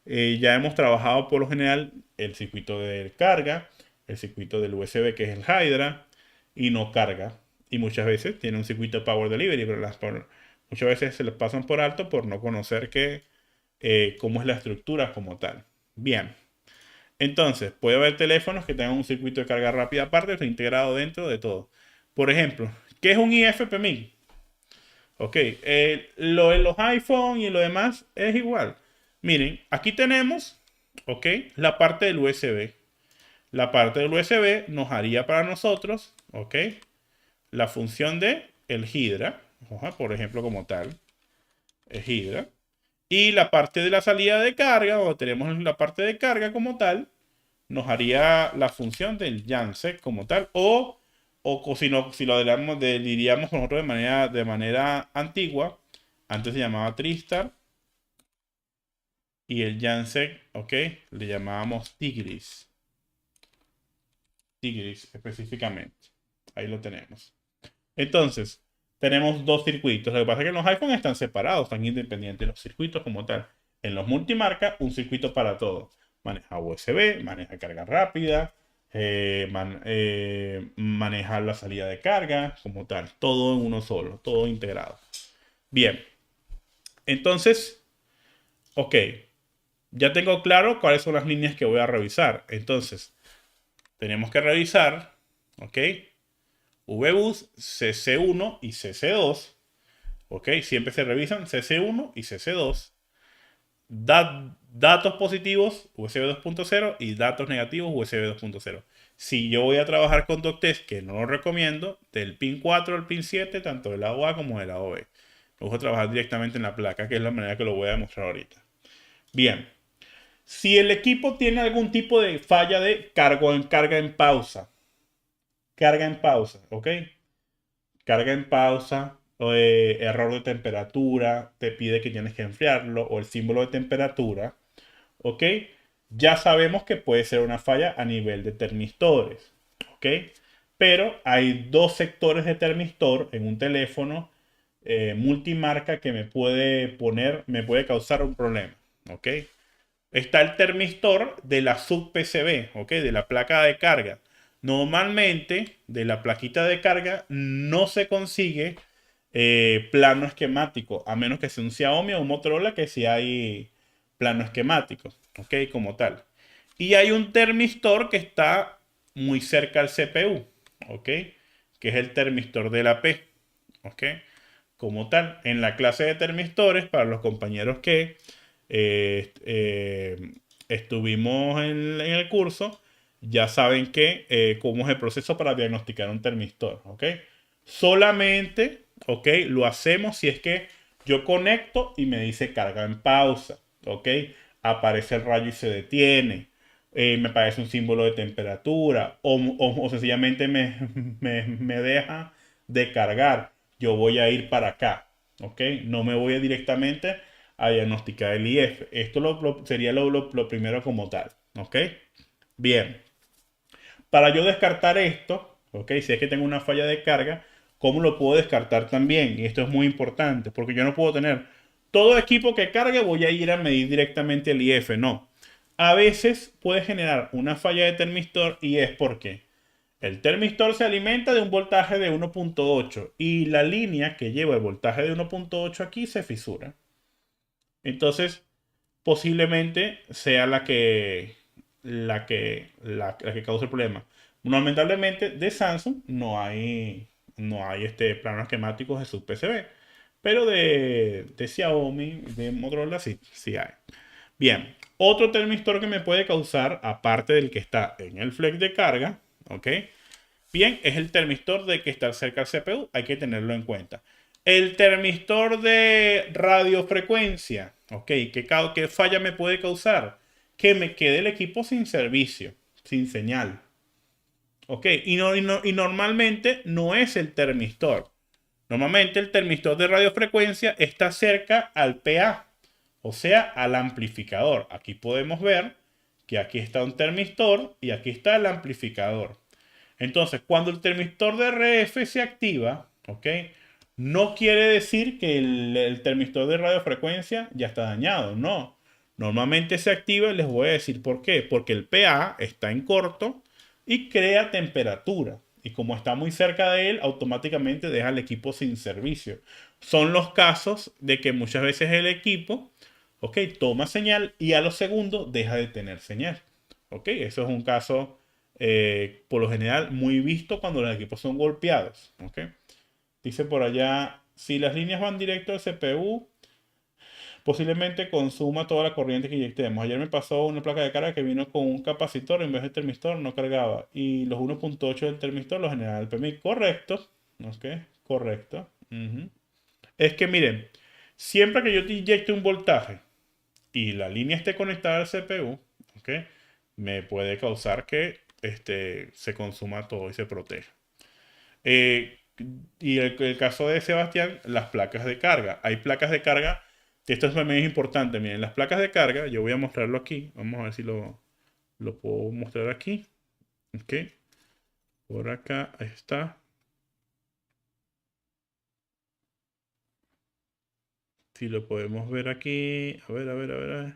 ya hemos trabajado por lo general el circuito de carga, el circuito del USB que es el Hydra y no carga. Y muchas veces tiene un circuito de Power Delivery, pero muchas veces se les pasan por alto por no conocer cómo es la estructura como tal. Bien. Entonces, puede haber teléfonos que tengan un circuito de carga rápida aparte, integrado dentro de todo. Por ejemplo, ¿qué es un IFPMIG? Ok, lo de los iPhone y lo demás es igual. Miren, aquí tenemos, ok, la parte del USB. La parte del USB nos haría para nosotros, ok, la función de el Hydra, por ejemplo, como tal, el Hydra. Y la parte de la salida de carga, o tenemos la parte de carga como tal, nos haría la función del Janset como tal, o si, no, si lo diríamos nosotros de manera antigua, antes se llamaba Tristar, y el Janset, ok, le llamábamos Tigris. Tigris específicamente. Ahí lo tenemos. Entonces, tenemos dos circuitos. Lo que pasa es que en los iPhones están separados, están independientes los circuitos como tal. En los multimarca, un circuito para todo. Maneja USB, maneja carga rápida, maneja la salida de carga como tal. Todo en uno solo, todo integrado. Bien, entonces, ok. Ya tengo claro cuáles son las líneas que voy a revisar. Entonces, tenemos que revisar, ok, VBus, CC1 y CC2. ¿Ok? Siempre se revisan CC1 y CC2. Datos positivos USB 2.0 y datos negativos USB 2.0. Si yo voy a trabajar con Doctest, que no lo recomiendo, del pin 4 al pin 7, tanto del lado A como del lado B. Me gusta trabajar directamente en la placa, que es la manera que lo voy a demostrar ahorita. Bien, si el equipo tiene algún tipo de falla de carga en pausa, ¿ok? Carga en pausa, o error de temperatura, te pide que tienes que enfriarlo, o el símbolo de temperatura, ¿ok? Ya sabemos que puede ser una falla a nivel de termistores, ¿ok? Pero hay dos sectores de termistor en un teléfono multimarca que me puede causar un problema, ¿ok? Está el termistor de la sub-PCB, ¿ok? De la placa de carga. Normalmente, de la plaquita de carga no se consigue plano esquemático, a menos que sea un Xiaomi o un Motorola que sí hay plano esquemático, ¿ok? Como tal. Y hay un termistor que está muy cerca al CPU, ¿ok? Que es el termistor de la P, ¿ok? Como tal. En la clase de termistores, para los compañeros que estuvimos en el curso, ya saben que cómo es el proceso para diagnosticar un termistor, ¿ok? Solamente, ¿ok? Lo hacemos si es que yo conecto y me dice carga en pausa, ¿ok? Aparece el rayo y se detiene. Me parece un símbolo de temperatura o sencillamente me deja de cargar. Yo voy a ir para acá, ¿ok? No me voy directamente a diagnosticar el IF. Esto sería lo primero como tal, ¿ok? Bien, para yo descartar esto, ¿ok? Si es que tengo una falla de carga, ¿cómo lo puedo descartar también? Y esto es muy importante, porque yo no puedo tener todo equipo que cargue, voy a ir a medir directamente el IF, no. A veces puede generar una falla de termistor y es porque el termistor se alimenta de un voltaje de 1.8 y la línea que lleva el voltaje de 1.8 aquí se fisura. Entonces, posiblemente sea la que causa el problema. Lamentablemente, de Samsung no hay planos esquemáticos de sus PCB, pero de Xiaomi, de Motorola sí hay. Bien, otro termistor que me puede causar, aparte del que está en el flex de carga, ¿ok? Bien, es el termistor de que está cerca al CPU, hay que tenerlo en cuenta. El termistor de radiofrecuencia, ¿ok? ¿Qué falla me puede causar? Que me quede el equipo sin servicio, sin señal, ¿ok? Y normalmente no es el termistor. Normalmente el termistor de radiofrecuencia está cerca al PA, o sea, al amplificador. Aquí podemos ver que aquí está un termistor y aquí está el amplificador. Entonces, cuando el termistor de RF se activa, ¿ok? No quiere decir que el termistor de radiofrecuencia ya está dañado, no. Normalmente se activa y les voy a decir por qué. Porque el PA está en corto y crea temperatura. Y como está muy cerca de él, automáticamente deja el equipo sin servicio. Son los casos de que muchas veces el equipo, ¿ok? Toma señal y a los segundos deja de tener señal. ¿Ok? Eso es un caso por lo general muy visto cuando los equipos son golpeados. ¿Ok? Dice por allá si las líneas van directo al CPU, posiblemente consuma toda la corriente que inyectemos. Ayer me pasó una placa de carga que vino con un capacitor en vez de termistor, no cargaba. Y los 1.8 del termistor los generaba el PMI. Correcto. Ok, correcto. Ujú. Es que miren, siempre que yo te inyecte un voltaje y la línea esté conectada al CPU, ¿ok? Me puede causar que se consuma todo y se proteja. Eh, y el caso de Sebastián, las placas de carga. Hay placas de carga, que esto también es importante. Miren, las placas de carga, yo voy a mostrarlo aquí. Vamos a ver si lo puedo mostrar aquí. Ok. Por acá, ahí está. Si lo podemos ver aquí. A ver, a ver, a ver, a ver.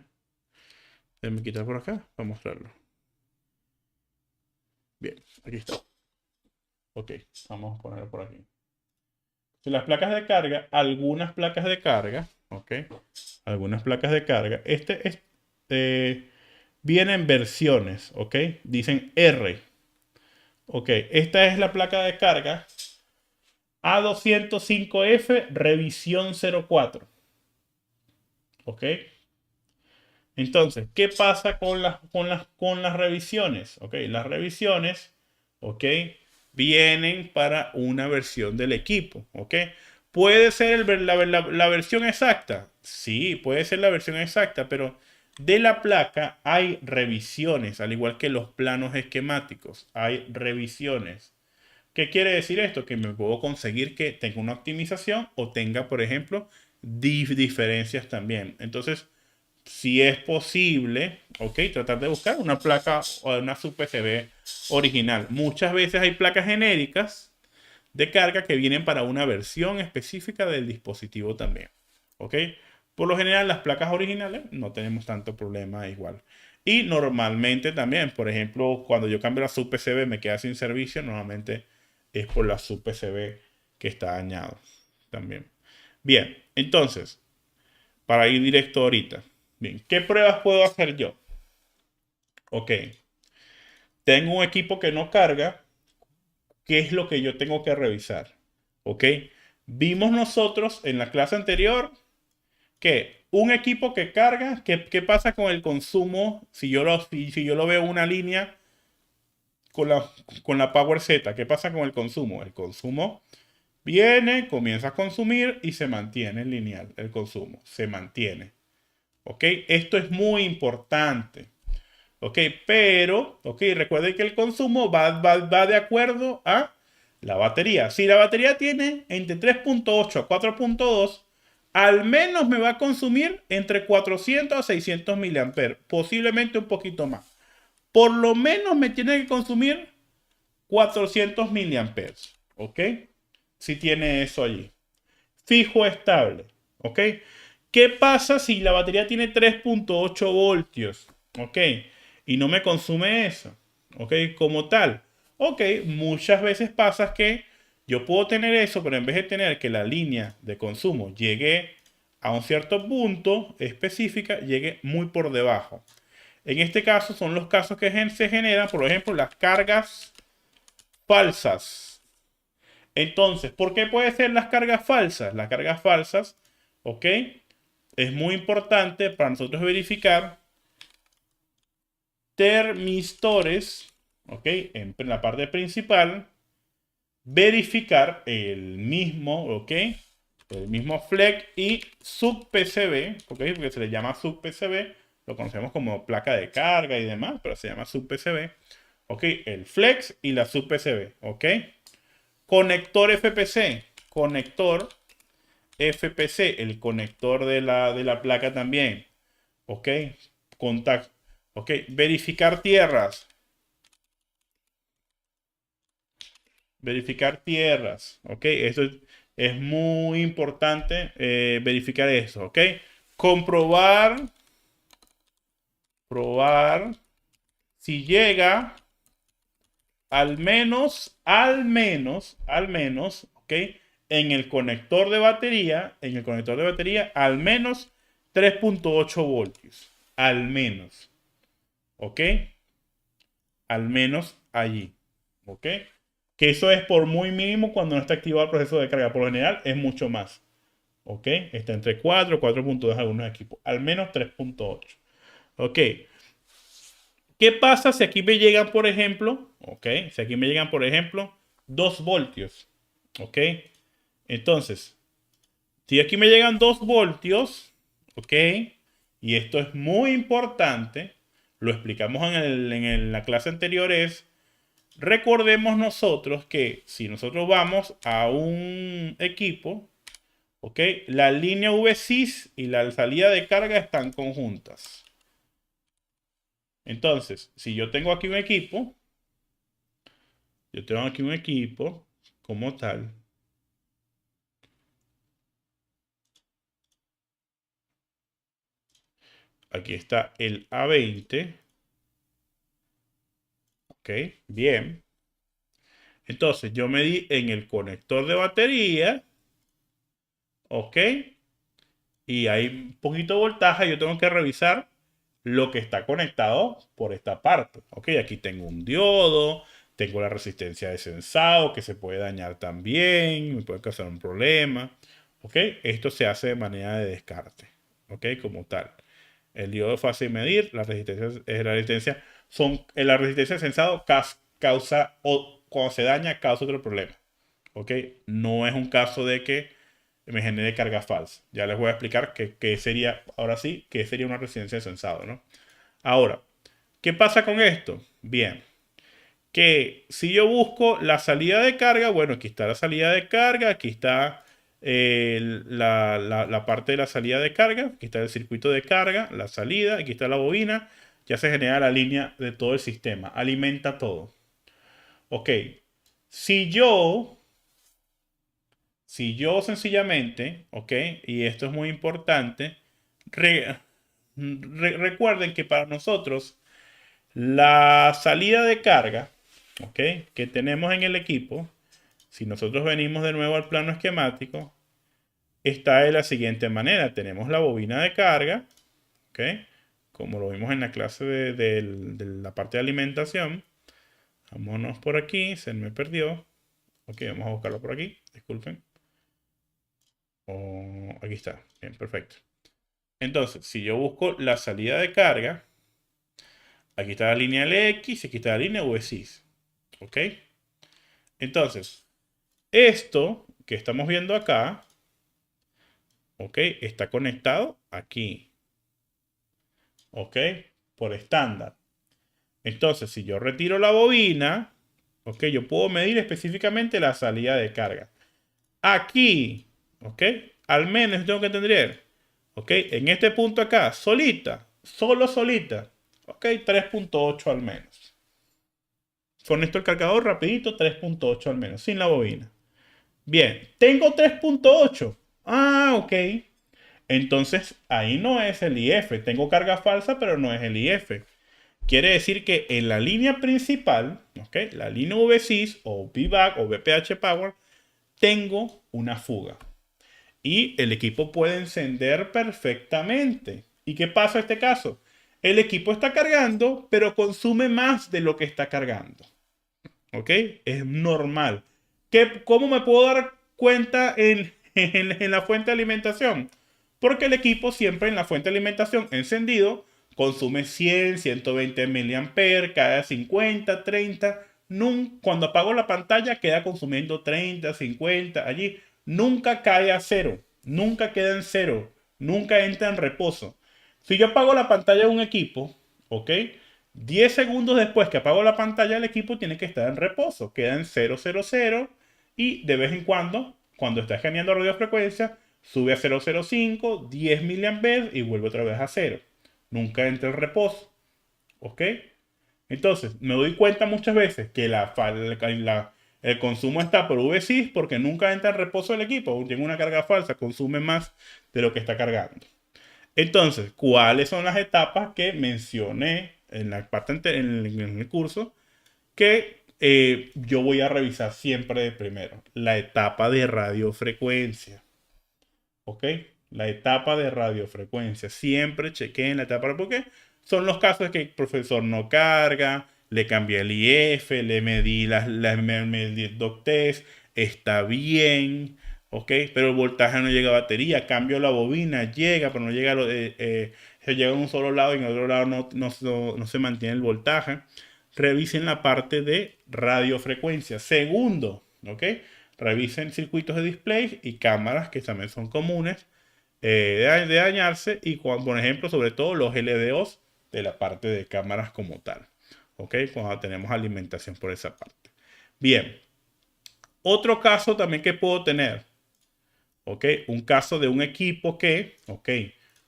Déjenme quitar por acá para mostrarlo. Bien, aquí está. Ok, vamos a ponerlo por aquí. Si las placas de carga, algunas placas de carga, ok, algunas placas de carga, vienen versiones, ok, dicen R, ok, esta es la placa de carga A205F revisión 04, ok. Entonces, ¿qué pasa con las revisiones? Ok, las revisiones, ok, vienen para una versión del equipo, ok. ¿Puede ser la versión exacta? Sí, puede ser la versión exacta, pero de la placa hay revisiones, al igual que los planos esquemáticos, hay revisiones. ¿Qué quiere decir esto? Que me puedo conseguir que tenga una optimización o tenga, por ejemplo, diferencias también. Entonces, si es posible, ok, tratar de buscar una placa o una sub-PCB original. Muchas veces hay placas genéricas de carga que vienen para una versión específica del dispositivo también, ok. Por lo general, las placas originales no tenemos tanto problema igual. Y normalmente también, por ejemplo, cuando yo cambio la sub-PCB me queda sin servicio, normalmente es por la sub-PCB que está dañado también. Bien, entonces, para ir directo ahorita. Bien, ¿qué pruebas puedo hacer yo? Ok, tengo un equipo que no carga. ¿Qué es lo que yo tengo que revisar? Ok, vimos nosotros en la clase anterior que un equipo que carga, ¿qué pasa con el consumo si yo lo veo en una línea con la Power Z? ¿Qué pasa con el consumo? El consumo viene, comienza a consumir y se mantiene lineal. El consumo se mantiene. ¿Ok? Esto es muy importante. ¿Ok? Pero, ¿ok? Recuerden que el consumo va de acuerdo a la batería. Si la batería tiene entre 3.8 a 4.2, al menos me va a consumir entre 400 a 600 miliamperes. Posiblemente un poquito más. Por lo menos me tiene que consumir 400 miliamperes. ¿Ok? Si tiene eso allí. Fijo estable. ¿Ok? ¿Qué pasa si la batería tiene 3.8 voltios? ¿Ok? Y no me consume eso. ¿Ok? Como tal. ¿Ok? Muchas veces pasa que yo puedo tener eso, pero en vez de tener que la línea de consumo llegue a un cierto punto específica, llegue muy por debajo. En este caso son los casos que se generan, por ejemplo, las cargas falsas. Entonces, ¿por qué puede ser las cargas falsas? Las cargas falsas, ¿ok? Es muy importante para nosotros verificar termistores, ¿ok? En la parte principal, verificar el mismo, ¿ok? El mismo FLEC y sub-PCB, ¿ok? Porque se le llama sub-PCB, lo conocemos como placa de carga y demás, pero se llama sub-PCB, ¿ok? El flex y la sub-PCB, ¿ok? Conector FPC, conector FPC, el conector de la placa también. ¿Ok? Contacto. ¿Ok? Verificar tierras. Verificar tierras. ¿Ok? Esto es muy importante verificar eso. ¿Ok? Comprobar. Probar si llega al menos, ¿ok? En el conector de batería, al menos 3.8 voltios. Al menos. ¿Ok? Al menos allí. ¿Ok? Que eso es por muy mínimo cuando no está activado el proceso de carga. Por lo general es mucho más. ¿Ok? Está entre 4 4.2 algunos equipos. Al menos 3.8. ¿Ok? ¿Qué pasa si aquí me llegan, por ejemplo, ok? Si aquí me llegan, por ejemplo, 2 voltios, ¿ok? Entonces, si aquí me llegan 2 voltios, ¿ok? Y esto es muy importante, lo explicamos la clase anterior, recordemos nosotros que si nosotros vamos a un equipo, ¿ok? La línea VSIS y la salida de carga están conjuntas. Entonces, si yo tengo aquí un equipo, yo tengo aquí un equipo como tal. Aquí está el A20. Ok, bien. Entonces yo medí en el conector de batería. Ok. Y hay un poquito de voltaje. Yo tengo que revisar lo que está conectado por esta parte. Ok, aquí tengo un diodo. Tengo la resistencia de sensado que se puede dañar también. Me puede causar un problema. Ok, esto se hace de manera de descarte. Ok, como tal. El diodo es fácil de medir, la resistencia la resistencia de sensado causa, o cuando se daña, causa otro problema. ¿Ok? No es un caso de que me genere carga falsa. Ya les voy a explicar qué sería, ahora sí, qué sería una resistencia de sensado, ¿no? Ahora, ¿qué pasa con esto? Bien, que si yo busco la salida de carga, bueno, aquí está la salida de carga, aquí está la parte de la salida de carga, aquí está el circuito de carga, la salida, aquí está la bobina, ya se genera la línea de todo el sistema, alimenta todo. Ok, si yo, si yo sencillamente, ok, y esto es muy importante, re- recuerden que para nosotros la salida de carga, ok, que tenemos en el equipo, si nosotros venimos de nuevo al plano esquemático, está de la siguiente manera. Tenemos la bobina de carga, ¿ok? Como lo vimos en la clase de la parte de alimentación. Vámonos por aquí, se me perdió. Ok, vamos a buscarlo por aquí, disculpen. Aquí está, bien, perfecto. Entonces, si yo busco la salida de carga, aquí está la línea LX y aquí está la línea VSIS. ¿Ok? Entonces, esto que estamos viendo acá, ¿ok? Está conectado aquí, ¿ok? Por estándar. Entonces, si yo retiro la bobina, ¿ok? Yo puedo medir específicamente la salida de carga. Aquí, ¿ok? Al menos tengo que entender, ¿ok? En este punto acá, solita, solo solita, ¿ok? 3.8 al menos. Conecto el cargador rapidito, 3.8 al menos, sin la bobina. Bien, tengo 3.8. Ah, ok. Entonces, ahí no es el IF. Tengo carga falsa, pero no es el IF. Quiere decir que en la línea principal, ¿ok? La línea VSIS o VBAC o VPH Power, tengo una fuga. Y el equipo puede encender perfectamente. ¿Y qué pasa en este caso? El equipo está cargando, pero consume más de lo que está cargando. ¿Ok? Es normal. ¿Cómo me puedo dar cuenta en la fuente de alimentación? Porque el equipo siempre en la fuente de alimentación encendido consume 100, 120 miliamperes, cada 50, 30. Cuando apago la pantalla queda consumiendo 30, 50 allí. Nunca cae a cero. Nunca queda en cero. Nunca entra en reposo. Si yo apago la pantalla de un equipo, ¿ok? 10 segundos después que apago la pantalla, el equipo tiene que estar en reposo. Queda en 000 y de vez en cuando está escaneando radiofrecuencia, sube a 005, 10 miliamperes y vuelve otra vez a cero. Nunca entra en reposo. ¿Ok? Entonces, me doy cuenta muchas veces que el consumo está por VSIS porque nunca entra en reposo el equipo. Tiene una carga falsa, consume más de lo que está cargando. Entonces, ¿cuáles son las etapas que mencioné en la parte en el curso que yo voy a revisar siempre de primero? La etapa de radiofrecuencia, ¿ok? La etapa de radiofrecuencia. Siempre chequeen la etapa, porque son los casos que el profesor no carga, le cambié el IF, le medí me medí el dock test, está bien, ¿ok? Pero el voltaje no llega a batería, cambio la bobina, llega, pero no llega, se llega a un solo lado y en el otro lado no se mantiene el voltaje. Revisen la parte de radiofrecuencia. Segundo, ¿ok? Revisen circuitos de display y cámaras que también son comunes de dañarse y por ejemplo, sobre todo los LDOs de la parte de cámaras como tal. ¿Ok? Cuando tenemos alimentación por esa parte. Bien. Otro caso también que puedo tener. ¿Ok? Un caso de un equipo que, ¿ok?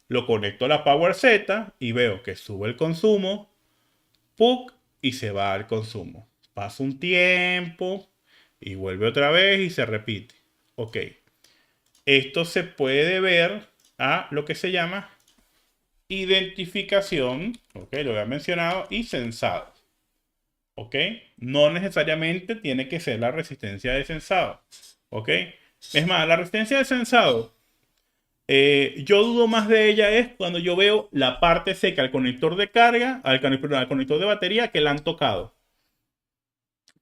Lo conecto a la Power Z y veo que sube el consumo, ¡puc! Y se va al consumo. Pasa un tiempo y vuelve otra vez y se repite. Ok. Esto se puede ver a lo que se llama identificación, ok, lo había mencionado, y sensado, ok. No necesariamente tiene que ser la resistencia de sensado, ok. Es más, la resistencia de sensado, yo dudo más de ella es cuando yo veo la parte seca al conector de carga, al conector de batería que la han tocado,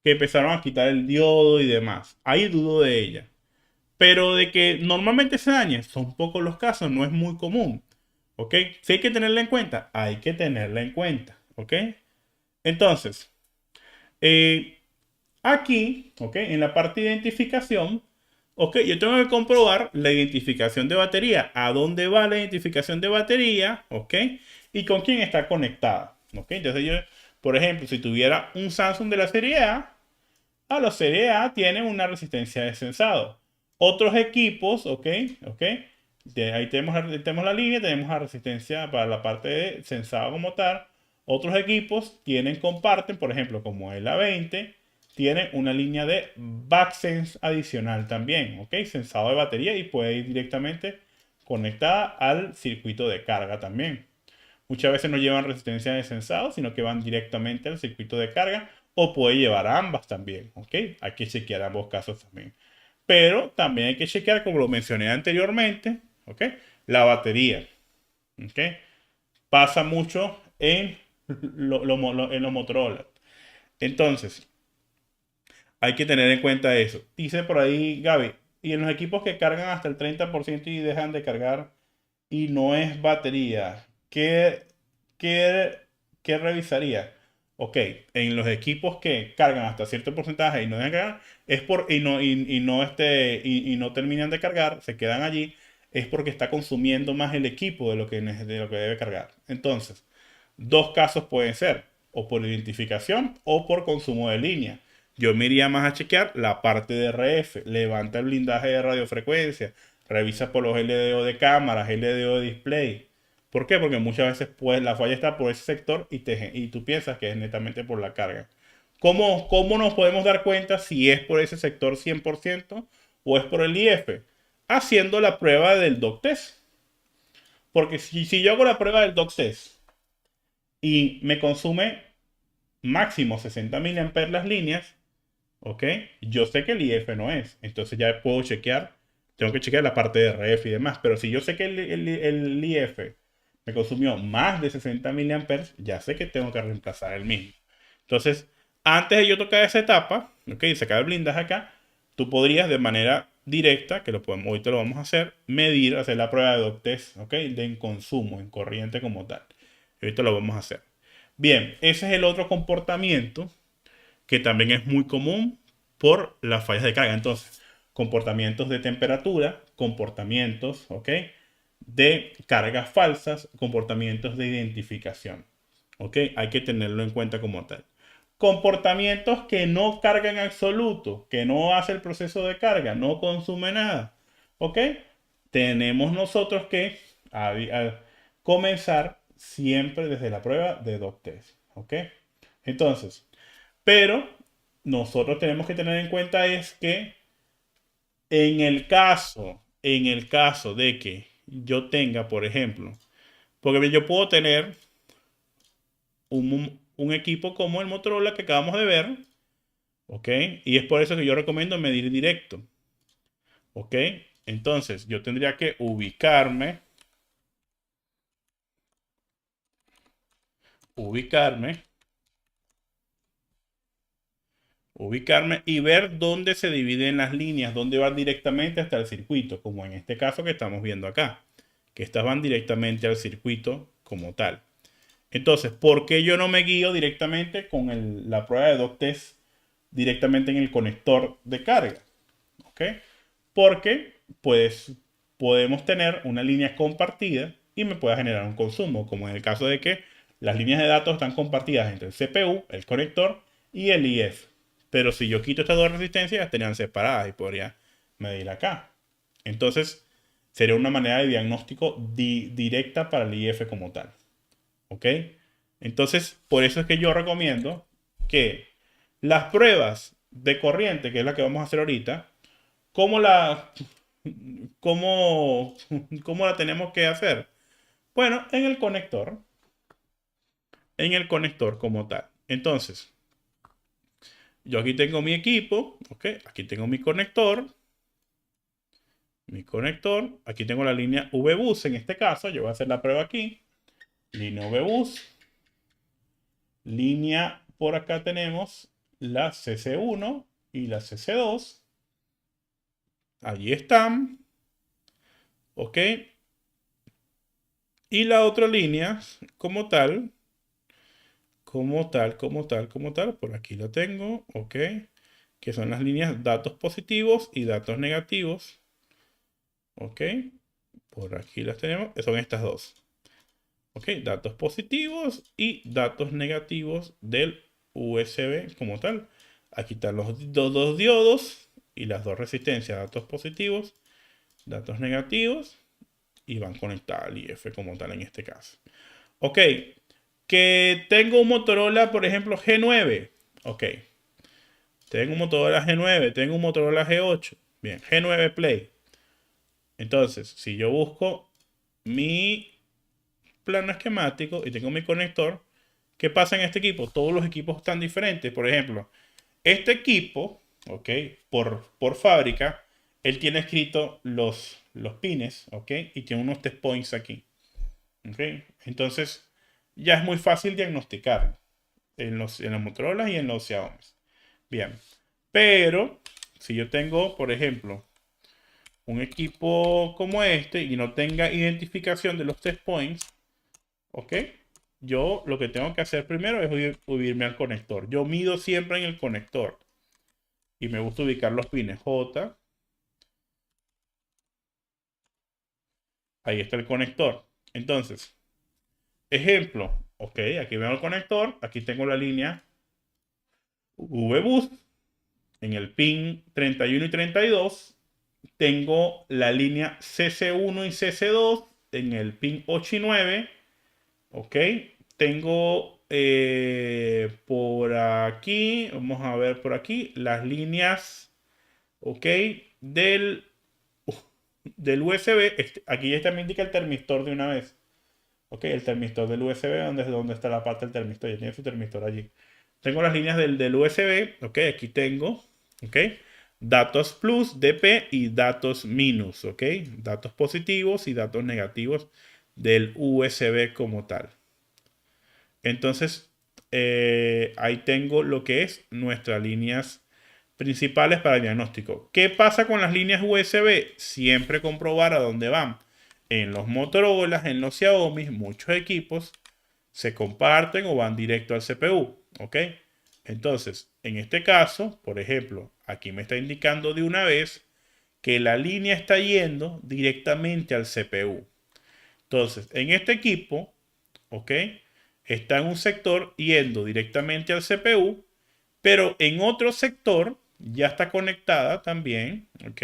que empezaron a quitar el diodo y demás. Ahí dudo de ella. Pero de que normalmente se dañe, son pocos los casos, no es muy común. ¿Ok? Si hay que tenerla en cuenta, hay que tenerla en cuenta. ¿Ok? Entonces, eh, aquí, ¿ok? En la parte de identificación, ¿ok? Yo tengo que comprobar la identificación de batería. ¿A dónde va la identificación de batería? ¿Ok? Y con quién está conectada. ¿Ok? Entonces yo, por ejemplo, si tuviera un Samsung de la serie A la serie A tienen una resistencia de sensado. Otros equipos, ¿ok? ¿Ok? Ahí tenemos la línea, tenemos la resistencia para la parte de sensado como tal. Otros equipos comparten, por ejemplo, como el A20, tiene una línea de backsense adicional también, ¿ok? Sensado de batería y puede ir directamente conectada al circuito de carga también. Muchas veces no llevan resistencia de sensado, sino que van directamente al circuito de carga o puede llevar ambas también, ¿ok? Hay que chequear ambos casos también. Pero también hay que chequear, como lo mencioné anteriormente, ¿ok? La batería, ¿ok? Pasa mucho en en los Motorola. Entonces, hay que tener en cuenta eso. Dice por ahí Gaby, y en los equipos que cargan hasta el 30% y dejan de cargar y no es batería, qué, qué revisaría? Ok, en los equipos que cargan hasta cierto porcentaje y no dejan cargar, es por, y no terminan de cargar, se quedan allí, es porque está consumiendo más el equipo de lo que debe cargar. Entonces, dos casos pueden ser, o por identificación o por consumo de línea. Yo me iría más a chequear la parte de RF, levanta el blindaje de radiofrecuencia, revisa por los LDO de cámaras, LDO de display. ¿Por qué? Porque muchas veces pues, la falla está por ese sector y tú piensas que es netamente por la carga. ¿Cómo nos podemos dar cuenta si es por ese sector 100% o es por el IF? Haciendo la prueba del dock test. Porque si yo hago la prueba del dock test y me consume máximo 60 mA las líneas, ¿ok? Yo sé que el IF no es, entonces ya puedo chequear, tengo que chequear la parte de RF y demás, pero si yo sé que el IF me consumió más de 60 mA, ya sé que tengo que reemplazar el mismo. Entonces, antes de yo tocar esa etapa, ¿ok? Sacar el blindaje acá, tú podrías de manera directa, que ahorita lo vamos a hacer, medir, hacer la prueba de dock test, ¿ok? De en consumo, en corriente como tal. Ahorita lo vamos a hacer. Bien, ese es el otro comportamiento que también es muy común por las fallas de carga. Entonces, comportamientos de temperatura, comportamientos, ¿ok? De cargas falsas, comportamientos de identificación, ¿ok? Hay que tenerlo en cuenta como tal. Comportamientos que no cargan en absoluto, que no hace el proceso de carga, no consume nada, ¿ok? Tenemos nosotros que comenzar siempre desde la prueba de dock test, ¿ok? Entonces, pero nosotros tenemos que tener en cuenta es que en el caso de que yo tenga, por ejemplo, porque yo puedo tener un equipo como el Motorola que acabamos de ver, ¿ok? Y es por eso que yo recomiendo medir directo, ¿ok? Entonces, yo tendría que ubicarme ubicarme y ver dónde se dividen las líneas, dónde van directamente hasta el circuito, como en este caso que estamos viendo acá, que estas van directamente al circuito como tal. Entonces, ¿por qué yo no me guío directamente con la prueba de dock test directamente en el conector de carga? ¿Ok? Porque pues podemos tener una línea compartida y me pueda generar un consumo, como en el caso de que las líneas de datos están compartidas entre el CPU, el conector y el IF. Pero si yo quito estas dos resistencias, estarían separadas y podría medir acá. Entonces, sería una manera de diagnóstico directa para el IF como tal. ¿Ok? Entonces, por eso es que yo recomiendo que las pruebas de corriente, que es la que vamos a hacer ahorita, ¿cómo la, cómo, cómo la tenemos que hacer? Bueno, en el conector como tal. Entonces, yo aquí tengo mi equipo, ¿ok? Aquí tengo mi conector, aquí tengo la línea VBus en este caso, yo voy a hacer la prueba aquí, línea VBus, línea por acá tenemos la CC1 y la CC2, allí están, ¿ok? Y la otra línea como tal, por aquí la tengo, ¿ok? Que son las líneas datos positivos y datos negativos, ¿ok? Por aquí las tenemos, son estas dos. ¿Ok? Datos positivos y datos negativos del USB como tal. Aquí están los dos diodos y las dos resistencias, datos positivos, datos negativos, y van conectadas al IF como tal en este caso. Ok, que tengo un Motorola, por ejemplo, G9. Ok, tengo un Motorola G9, tengo un Motorola G8. Bien, G9 Play. Entonces, si yo busco mi plano esquemático y tengo mi conector, ¿qué pasa en este equipo? Todos los equipos están diferentes. Por ejemplo, este equipo, ¿ok? Por fábrica, él tiene escrito los pines, ¿ok? Y tiene unos test points aquí, ¿ok? Entonces, ya es muy fácil diagnosticar en los Motorola y en los Xiaomi. Bien, pero si yo tengo, por ejemplo, un equipo como este y no tenga identificación de los test points, ¿ok? Yo lo que tengo que hacer primero es irme al conector. Yo mido siempre en el conector. Y me gusta ubicar los pines J. Ahí está el conector. Entonces, ejemplo. Ok, aquí veo el conector. Aquí tengo la línea VBus. En el pin 31 y 32. Tengo la línea CC1 y CC2 en el pin 8 y 9. Ok, tengo por aquí, vamos a ver por aquí, las líneas, ok, del, del USB. Aquí ya me indica el termistor de una vez. Ok, el termistor del USB, donde está la parte del termistor, ya tiene su termistor allí. Tengo las líneas del USB, ok, aquí tengo, ok, datos plus, DP y datos minus, ok, datos positivos y datos negativos del USB como tal. Entonces, ahí tengo lo que es nuestras líneas principales para el diagnóstico. ¿Qué pasa con las líneas USB? Siempre comprobar a dónde van. En los Motorola, en los Xiaomi, muchos equipos se comparten o van directo al CPU. ¿Ok? Entonces, en este caso, por ejemplo, aquí me está indicando de una vez que la línea está yendo directamente al CPU. Entonces, en este equipo, ¿ok? Está en un sector yendo directamente al CPU, pero en otro sector ya está conectada también, ¿ok?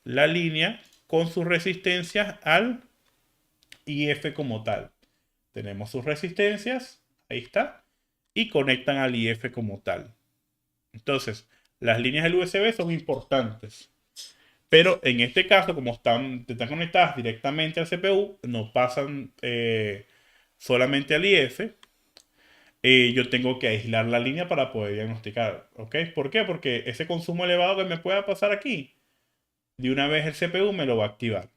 La línea con sus resistencias al IF como tal. Tenemos sus resistencias, ahí está, y conectan al IF como tal. Entonces, las líneas del USB son importantes. Pero en este caso, como están conectadas directamente al CPU, no pasan solamente al IF. Yo tengo que aislar la línea para poder diagnosticar. ¿Ok? ¿Por qué? Porque ese consumo elevado que me pueda pasar aquí, de una vez el CPU me lo va a activar.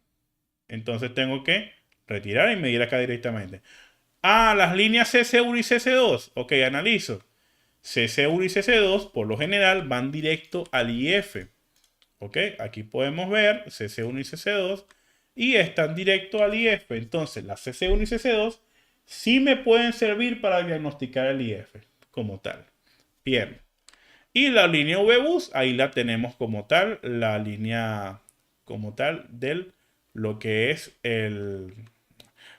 Entonces tengo que retirar y medir acá directamente. Ah, las líneas CC1 y CC2. Ok, analizo. CC1 y CC2 por lo general van directo al IF. ¿Ok? Aquí podemos ver CC1 y CC2 y están directo al IF. Entonces, las CC1 y CC2 sí me pueden servir para diagnosticar el IF como tal. Bien. Y la línea VBus, ahí la tenemos como tal, la línea como tal de lo que es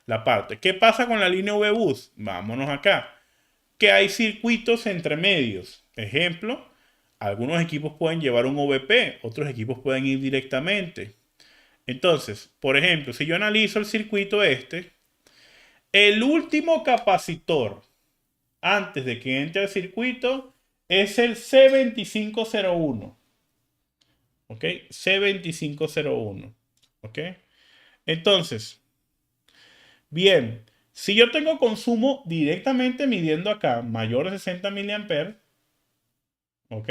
la parte. ¿Qué pasa con la línea VBus? Vámonos acá. Que hay circuitos entre medios. Ejemplo, algunos equipos pueden llevar un OVP, otros equipos pueden ir directamente. Entonces, por ejemplo, si yo analizo el circuito este, el último capacitor antes de que entre al circuito es el C2501. ¿Ok? C2501. ¿Ok? Entonces, bien, si yo tengo consumo directamente midiendo acá mayor de 60 mA, ¿ok?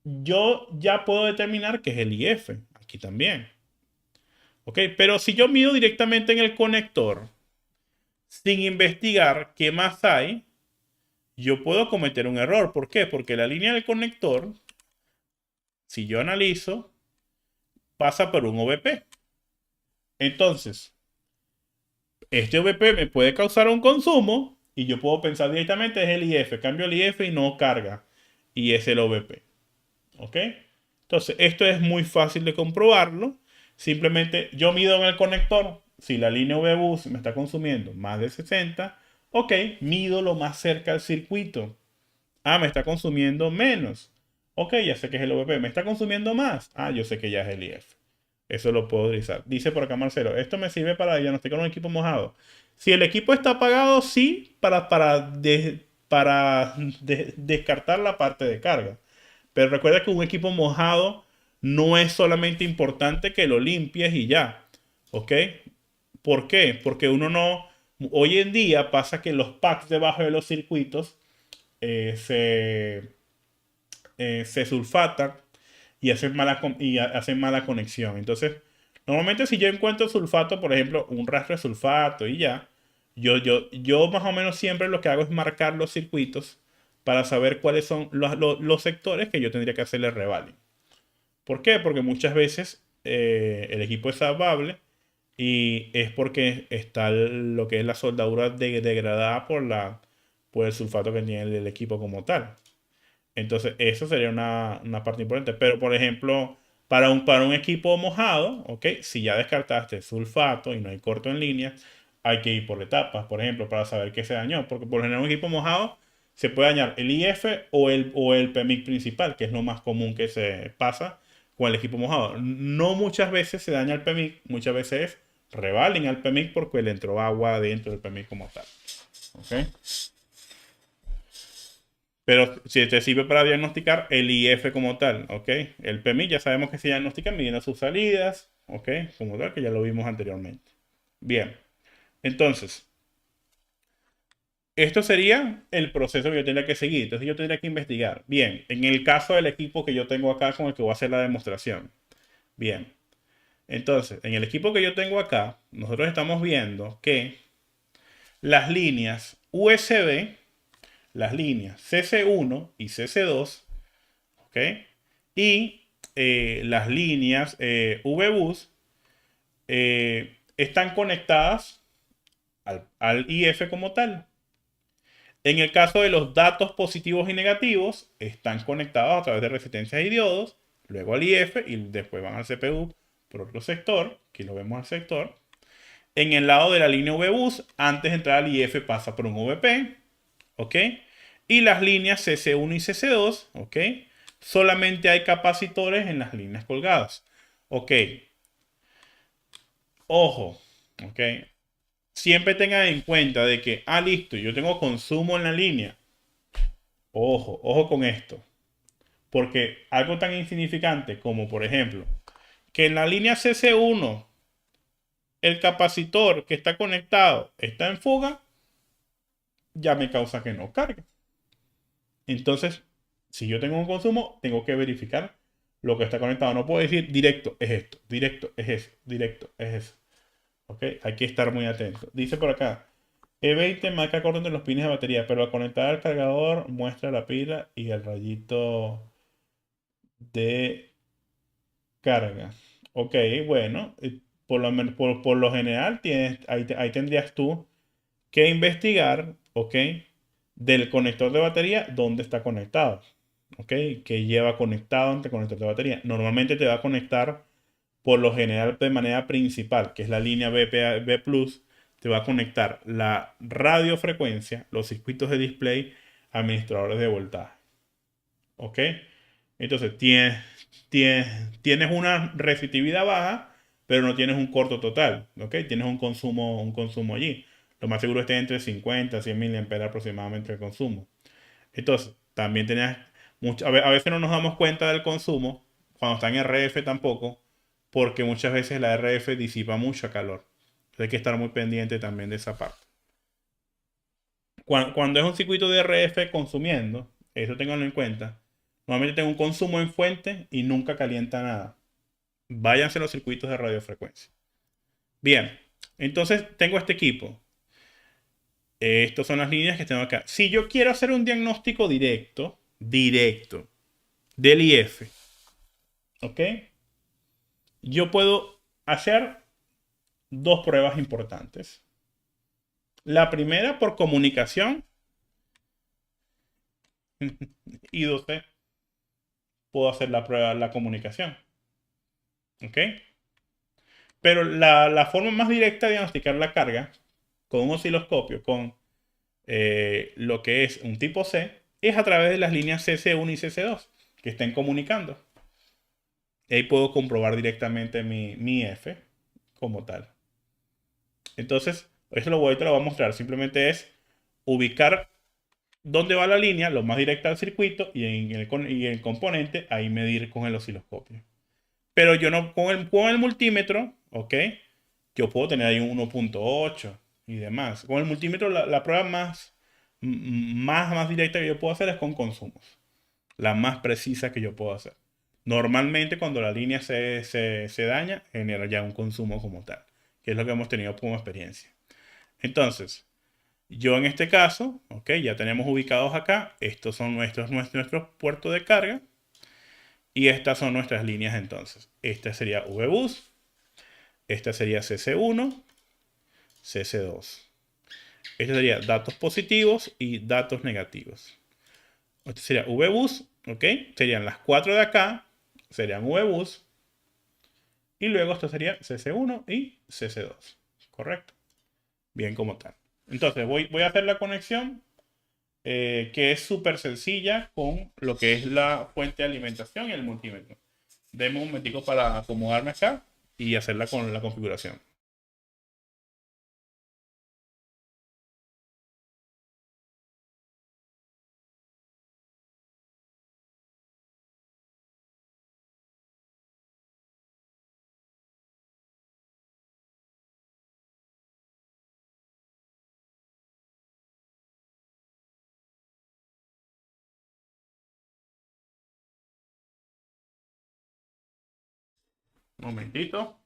Yo ya puedo determinar que es el IF, aquí también. ¿Ok? Pero si yo mido directamente en el conector, sin investigar qué más hay, yo puedo cometer un error. ¿Por qué? Porque la línea del conector, si yo analizo, pasa por un OVP. Entonces, este OVP me puede causar un consumo y yo puedo pensar directamente es el IF. Cambio el IF y no carga. Y es el OVP. ¿Ok? Entonces, esto es muy fácil de comprobarlo. Simplemente yo mido en el conector. Si la línea VBus me está consumiendo más de 60, ok, mido lo más cerca al circuito. Ah, me está consumiendo menos. Ok, ya sé que es el OVP. ¿Me está consumiendo más? Ah, yo sé que ya es el IF. Eso lo puedo utilizar. Dice por acá Marcelo, esto me sirve para diagnosticar un equipo mojado. Si el equipo está apagado, sí, para descartar la parte de carga. Pero recuerda que un equipo mojado no es solamente importante que lo limpies y ya. ¿Ok? ¿Por qué? Porque uno no... Hoy en día pasa que los packs debajo de los circuitos eh, se, se sulfatan y hacen mala conexión. Entonces, normalmente si yo encuentro sulfato, por ejemplo, un rastro de sulfato y ya, yo más o menos siempre lo que hago es marcar los circuitos para saber cuáles son los sectores que yo tendría que hacerle revaling. ¿Por qué? Porque muchas veces el equipo es salvable y es porque está lo que es la soldadura degradada por el sulfato que tiene el equipo como tal. Entonces, eso sería una parte importante. Pero, por ejemplo, para un equipo mojado, ¿ok? Si ya descartaste sulfato y no hay corto en línea, hay que ir por etapas, por ejemplo, para saber qué se dañó. Porque por lo general un equipo mojado se puede dañar el IF o el PMIC principal, que es lo más común que se pasa con el equipo mojado. No muchas veces se daña el PMIC, muchas veces es revaling al PMIC porque le entró agua dentro del PMIC como tal. ¿Ok? Pero si te sirve para diagnosticar el IF como tal, ¿ok? El PMI ya sabemos que se diagnostica midiendo sus salidas, ¿ok? Como tal, que ya lo vimos anteriormente. Bien, entonces, esto sería el proceso que yo tendría que seguir. Entonces yo tendría que investigar. Bien, en el caso del equipo que yo tengo acá con el que voy a hacer la demostración. Bien, entonces, en el equipo que yo tengo acá, nosotros estamos viendo que las líneas USB, las líneas CC1 y CC2, ¿ok? Y las líneas VBus están conectadas al IF como tal. En el caso de los datos positivos y negativos, están conectados a través de resistencias y diodos, luego al IF y después van al CPU por otro sector. Aquí lo vemos al sector. En el lado de la línea VBus, antes de entrar al IF pasa por un VP, ¿ok? Y las líneas CC1 y CC2, ¿ok? Solamente hay capacitores en las líneas colgadas. Ok, ojo, ok. Siempre tengan en cuenta de que, listo, yo tengo consumo en la línea. Ojo, ojo con esto. Porque algo tan insignificante como, por ejemplo, que en la línea CC1 el capacitor que está conectado está en fuga, ya me causa que no cargue. Entonces, si yo tengo un consumo, tengo que verificar lo que está conectado. No puedo decir directo es esto, directo es eso, directo es eso. ¿Ok? Hay que estar muy atento. Dice por acá, E20 marca corto entre los pines de batería, pero al conectar al cargador muestra la pila y el rayito de carga. Ok, bueno, por lo general ahí tendrías tú que investigar, ok, del conector de batería, dónde está conectado, ok, que lleva conectado ante conector de batería. Normalmente te va a conectar por lo general de manera principal, que es la línea B Plus, te va a conectar la radiofrecuencia, los circuitos de display, administradores de voltaje. ¿Ok? Entonces tienes una resistividad baja, pero no tienes un corto total. ¿Ok? Tienes un consumo allí. Lo más seguro esté entre 50 y 100 miliamperes aproximadamente el consumo. Entonces, también tenías a veces no nos damos cuenta del consumo, cuando está en RF tampoco, porque muchas veces la RF disipa mucho calor. Entonces hay que estar muy pendiente también de esa parte. Cuando es un circuito de RF consumiendo, eso tenganlo en cuenta, normalmente tengo un consumo en fuente y nunca calienta nada. Váyanse los circuitos de radiofrecuencia. Bien, entonces tengo este equipo. Estas son las líneas que tengo acá. Si yo quiero hacer un diagnóstico directo del IF, ¿ok? Yo puedo hacer dos pruebas importantes. La primera por comunicación y 12 puedo hacer la prueba de la comunicación, ¿ok? Pero la forma más directa de diagnosticar la carga con un osciloscopio, con lo que es un tipo C, es a través de las líneas CC1 y CC2 que estén comunicando. Y ahí puedo comprobar directamente mi F como tal. Entonces, eso te lo voy a mostrar. Simplemente es ubicar dónde va la línea, lo más directa al circuito y el componente, ahí medir con el osciloscopio. Pero yo no, con el multímetro, ¿ok? Yo puedo tener ahí un 1.8 y demás. Con el multímetro, la prueba más directa que yo puedo hacer es con consumos. La más precisa que yo puedo hacer. Normalmente, cuando la línea se daña, genera ya un consumo como tal, que es lo que hemos tenido como experiencia. Entonces, yo en este caso, ok, ya tenemos ubicados acá, estos son nuestros puertos de carga y estas son nuestras líneas entonces. Esta sería VBus, esta sería CC1, CC2. Este sería datos positivos y datos negativos. Este sería VBus, ok, serían las cuatro de acá, serían VBus y luego esto sería CC1 y CC2, ¿correcto? Bien como tal. Entonces voy a hacer la conexión que es súper sencilla con lo que es la fuente de alimentación y el multímetro. Deme un momentico para acomodarme acá y hacerla con la configuración. Un momentito.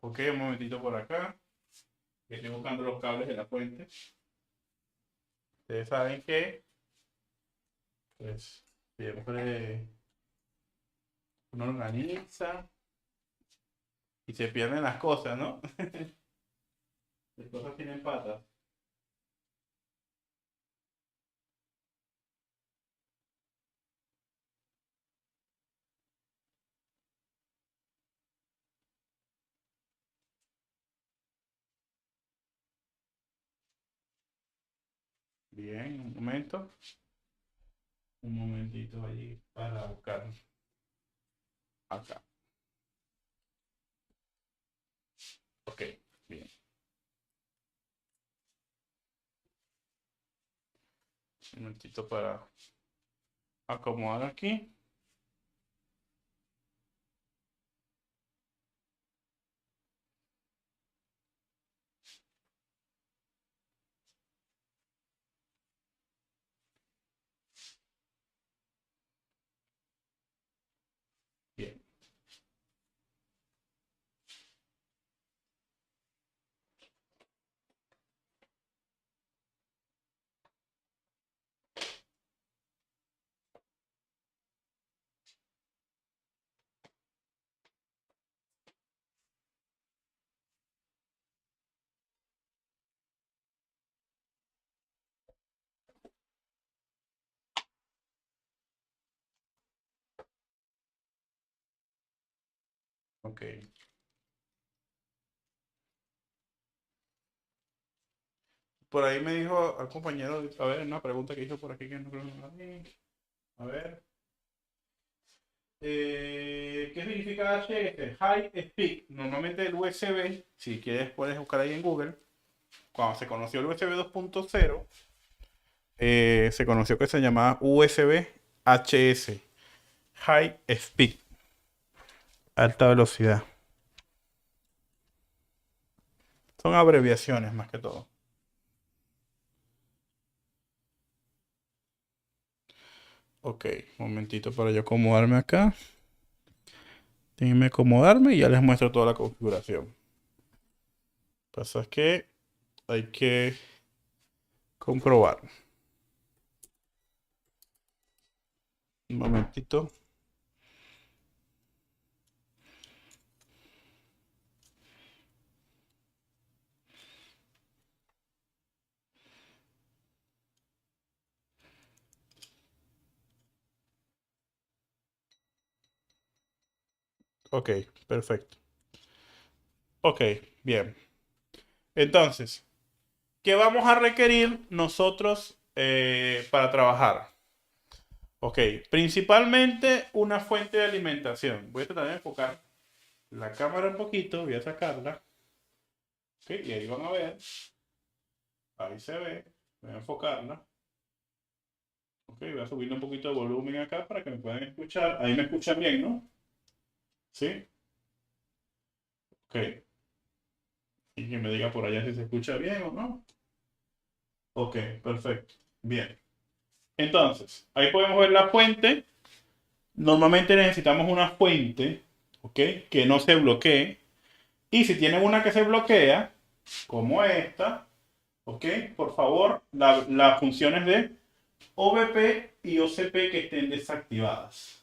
Ok, un momentito por acá. Estoy buscando los cables de la fuente. Ustedes saben que, pues, siempre uno organiza y se pierden las cosas, ¿no? Las cosas tienen patas. Bien, un momento. Un momentito allí para buscar acá. Ok, bien. Un momentito para acomodar aquí. Bien. Ok. Por ahí me dijo al compañero, a ver, una pregunta que hizo por aquí que no creo que no la vi. A ver. ¿Qué significa HS? High Speed. Normalmente el USB, si quieres puedes buscar ahí en Google, cuando se conoció el USB 2.0, se conoció que se llamaba USB HS, High Speed, alta velocidad. Son abreviaciones más que todo. Ok, un momentito para yo acomodarme acá. Déjenme acomodarme y ya les muestro toda la configuración. Pasa es que hay que comprobar. Un momentito. Ok, perfecto. Ok, bien. Entonces, ¿qué vamos a requerir nosotros para trabajar? Ok, principalmente una fuente de alimentación. Voy a tratar de enfocar la cámara un poquito, voy a sacarla. Ok, y ahí van a ver. Ahí se ve. Voy a enfocarla. Ok, voy a subirle un poquito de volumen acá para que me puedan escuchar. Ahí me escuchan bien, ¿no? Sí. Ok. Y que me diga por allá si se escucha bien o no. Ok, perfecto. Bien. Entonces, ahí podemos ver la fuente. Normalmente necesitamos una fuente, ¿ok? Que no se bloquee. Y si tienen una que se bloquea, como esta, ¿ok? Por favor, las funciones de OVP y OCP que estén desactivadas.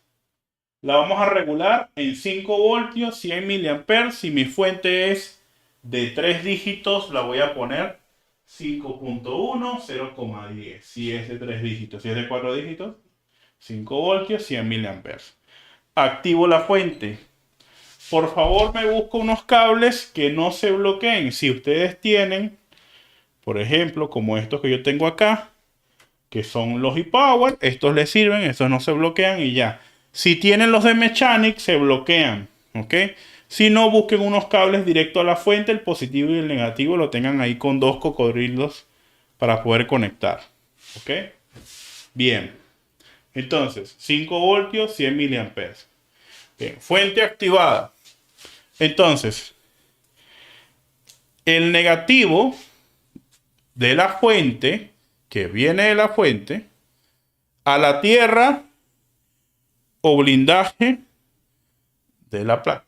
La vamos a regular en 5 voltios, 100 miliamperes. Si mi fuente es de 3 dígitos, la voy a poner 5.1, 0,10. Si es de 3 dígitos, si es de 4 dígitos, 5 voltios, 100 miliamperes. Activo la fuente. Por favor, me busco unos cables que no se bloqueen. Si ustedes tienen, por ejemplo, como estos que yo tengo acá, que son los ePower, estos les sirven, estos no se bloquean y ya. Si tienen los de Mechanic, se bloquean, ¿ok? Si no, busquen unos cables directo a la fuente, el positivo y el negativo lo tengan ahí con dos cocodrilos para poder conectar, ¿ok? Bien, entonces, 5 voltios, 100 miliamperes. Bien, fuente activada. Entonces, el negativo de la fuente, que viene de la fuente, a la tierra o blindaje de la placa.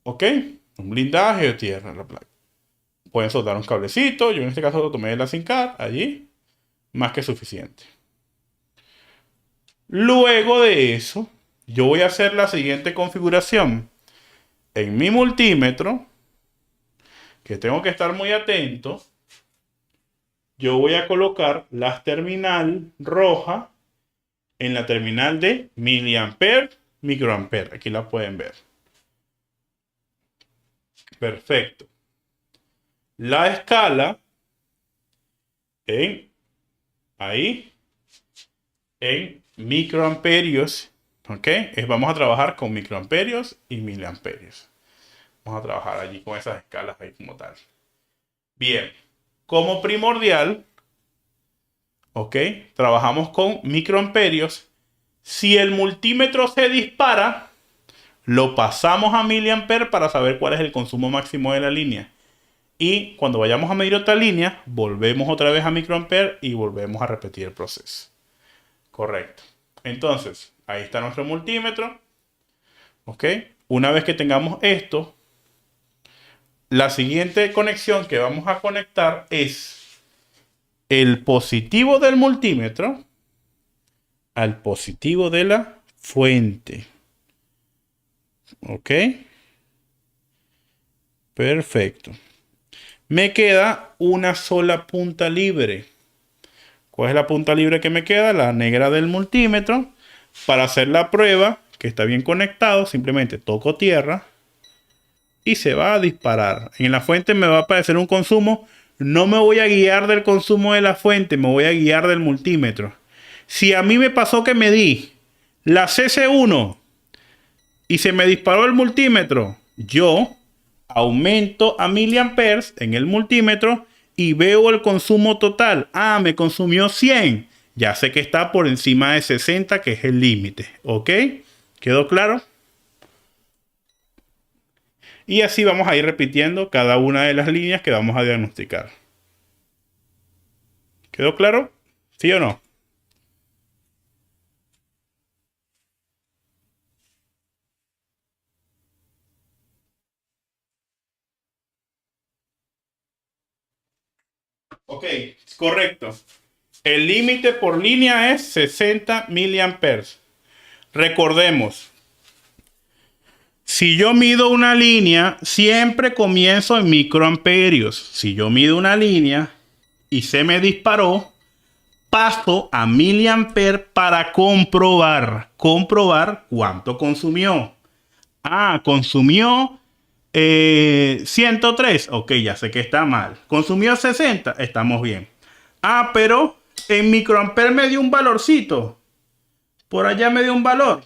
¿Ok? Un blindaje de tierra en la placa. Pueden soltar un cablecito. Yo en este caso lo tomé de la SIM-card allí. Más que suficiente. Luego de eso, yo voy a hacer la siguiente configuración. En mi multímetro, que tengo que estar muy atento, yo voy a colocar la terminal roja en la terminal de miliampere, microampere. Aquí la pueden ver. Perfecto. La escala en ahí en microamperios. ¿Ok? Vamos a trabajar con microamperios y miliamperios. Vamos a trabajar allí con esas escalas ahí como tal. Bien. Como primordial, ¿ok? Trabajamos con microamperios. Si el multímetro se dispara, lo pasamos a miliampere para saber cuál es el consumo máximo de la línea. Y cuando vayamos a medir otra línea, volvemos otra vez a microampere y volvemos a repetir el proceso. Correcto. Entonces, ahí está nuestro multímetro. ¿Ok? Una vez que tengamos esto, la siguiente conexión que vamos a conectar es el positivo del multímetro al positivo de la fuente. ¿Ok? Perfecto. Me queda una sola punta libre. ¿Cuál es la punta libre que me queda? La negra del multímetro. Para hacer la prueba, que está bien conectado, simplemente toco tierra y se va a disparar. En la fuente me va a aparecer un consumo. No me voy a guiar del consumo de la fuente, me voy a guiar del multímetro. Si a mí me pasó que medí la CC1 y se me disparó el multímetro, yo aumento a miliamperes en el multímetro y veo el consumo total. Ah, me consumió 100. Ya sé que está por encima de 60, que es el límite. ¿Ok? ¿Quedó claro? Y así vamos a ir repitiendo cada una de las líneas que vamos a diagnosticar. ¿Quedó claro? ¿Sí o no? Ok, correcto. El límite por línea es 60 miliamperes. Recordemos, si yo mido una línea, siempre comienzo en microamperios. Si yo mido una línea y se me disparó, paso a miliamper para comprobar cuánto consumió. Ah, consumió 103. Ok, ya sé que está mal. Consumió 60. Estamos bien. Ah, pero en microamper me dio un valorcito. Por allá me dio un valor.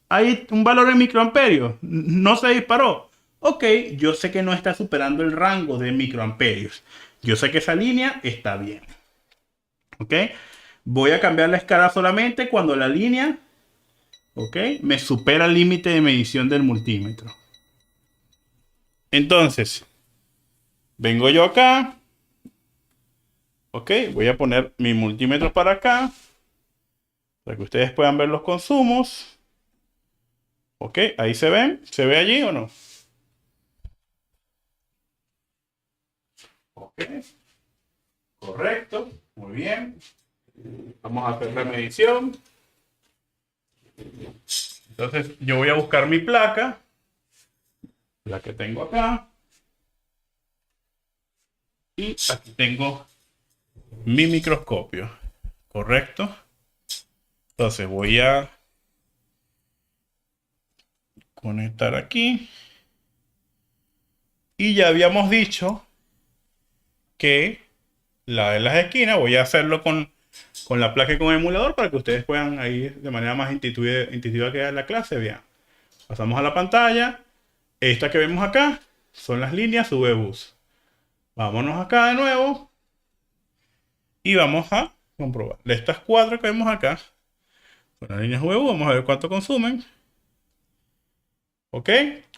Hay un valor en microamperios. No se disparó. Ok, yo sé que no está superando el rango de microamperios. Yo sé que esa línea está bien. Ok. Voy a cambiar la escala solamente cuando la línea, ok, me supera el límite de medición del multímetro. Entonces, vengo yo acá. Ok, voy a poner mi multímetro para acá. Para que ustedes puedan ver los consumos. Ok, ahí se ven. ¿Se ve allí o no? Ok, correcto. Muy bien. Vamos a hacer la medición. Entonces, yo voy a buscar mi placa. La que tengo acá. Y aquí tengo mi microscopio. Correcto. Entonces voy a conectar aquí. Y ya habíamos dicho que la de las esquinas voy a hacerlo con la placa y con el emulador para que ustedes puedan ahí de manera más intuitiva que la clase. Bien. Pasamos a la pantalla. Esta que vemos acá son las líneas VBus. Vámonos acá de nuevo. Y vamos a comprobar. De estas cuatro que vemos acá, son las líneas VBus. Vamos a ver cuánto consumen. Ok.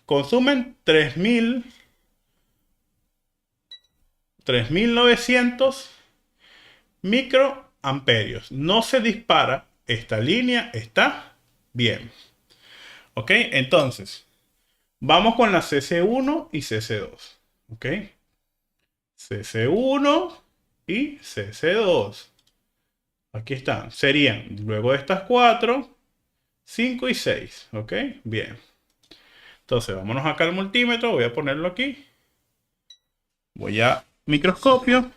Consumen 3900 microamperios. No se dispara. Esta línea está bien. Ok. Entonces, Vamos con la CC1 y CC2. ¿Ok? CC1 y CC2. Aquí están. Serían, luego de estas 4, 5 y 6. ¿Ok? Bien. Entonces, vámonos acá al multímetro. Voy a ponerlo aquí. Voy a microscopio.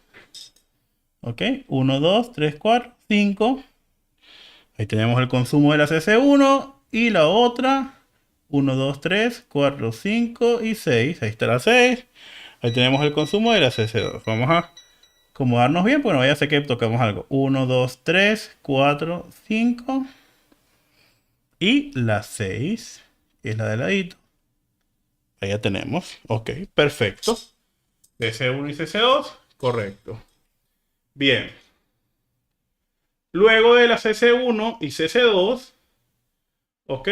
¿Ok? 1, 2, 3, 4, 5. Ahí tenemos el consumo de la CC1 y la otra. 1, 2, 3, 4, 5 y 6. Ahí está la 6. Ahí tenemos el consumo de la CC2. Vamos a acomodarnos bien, porque no vaya a ser que tocamos algo. 1, 2, 3, 4, 5. Y la 6, que es la de ladito. Ahí ya tenemos. Ok, perfecto. CC1 y CC2, correcto. Bien. Luego de la CC1 y CC2, ok,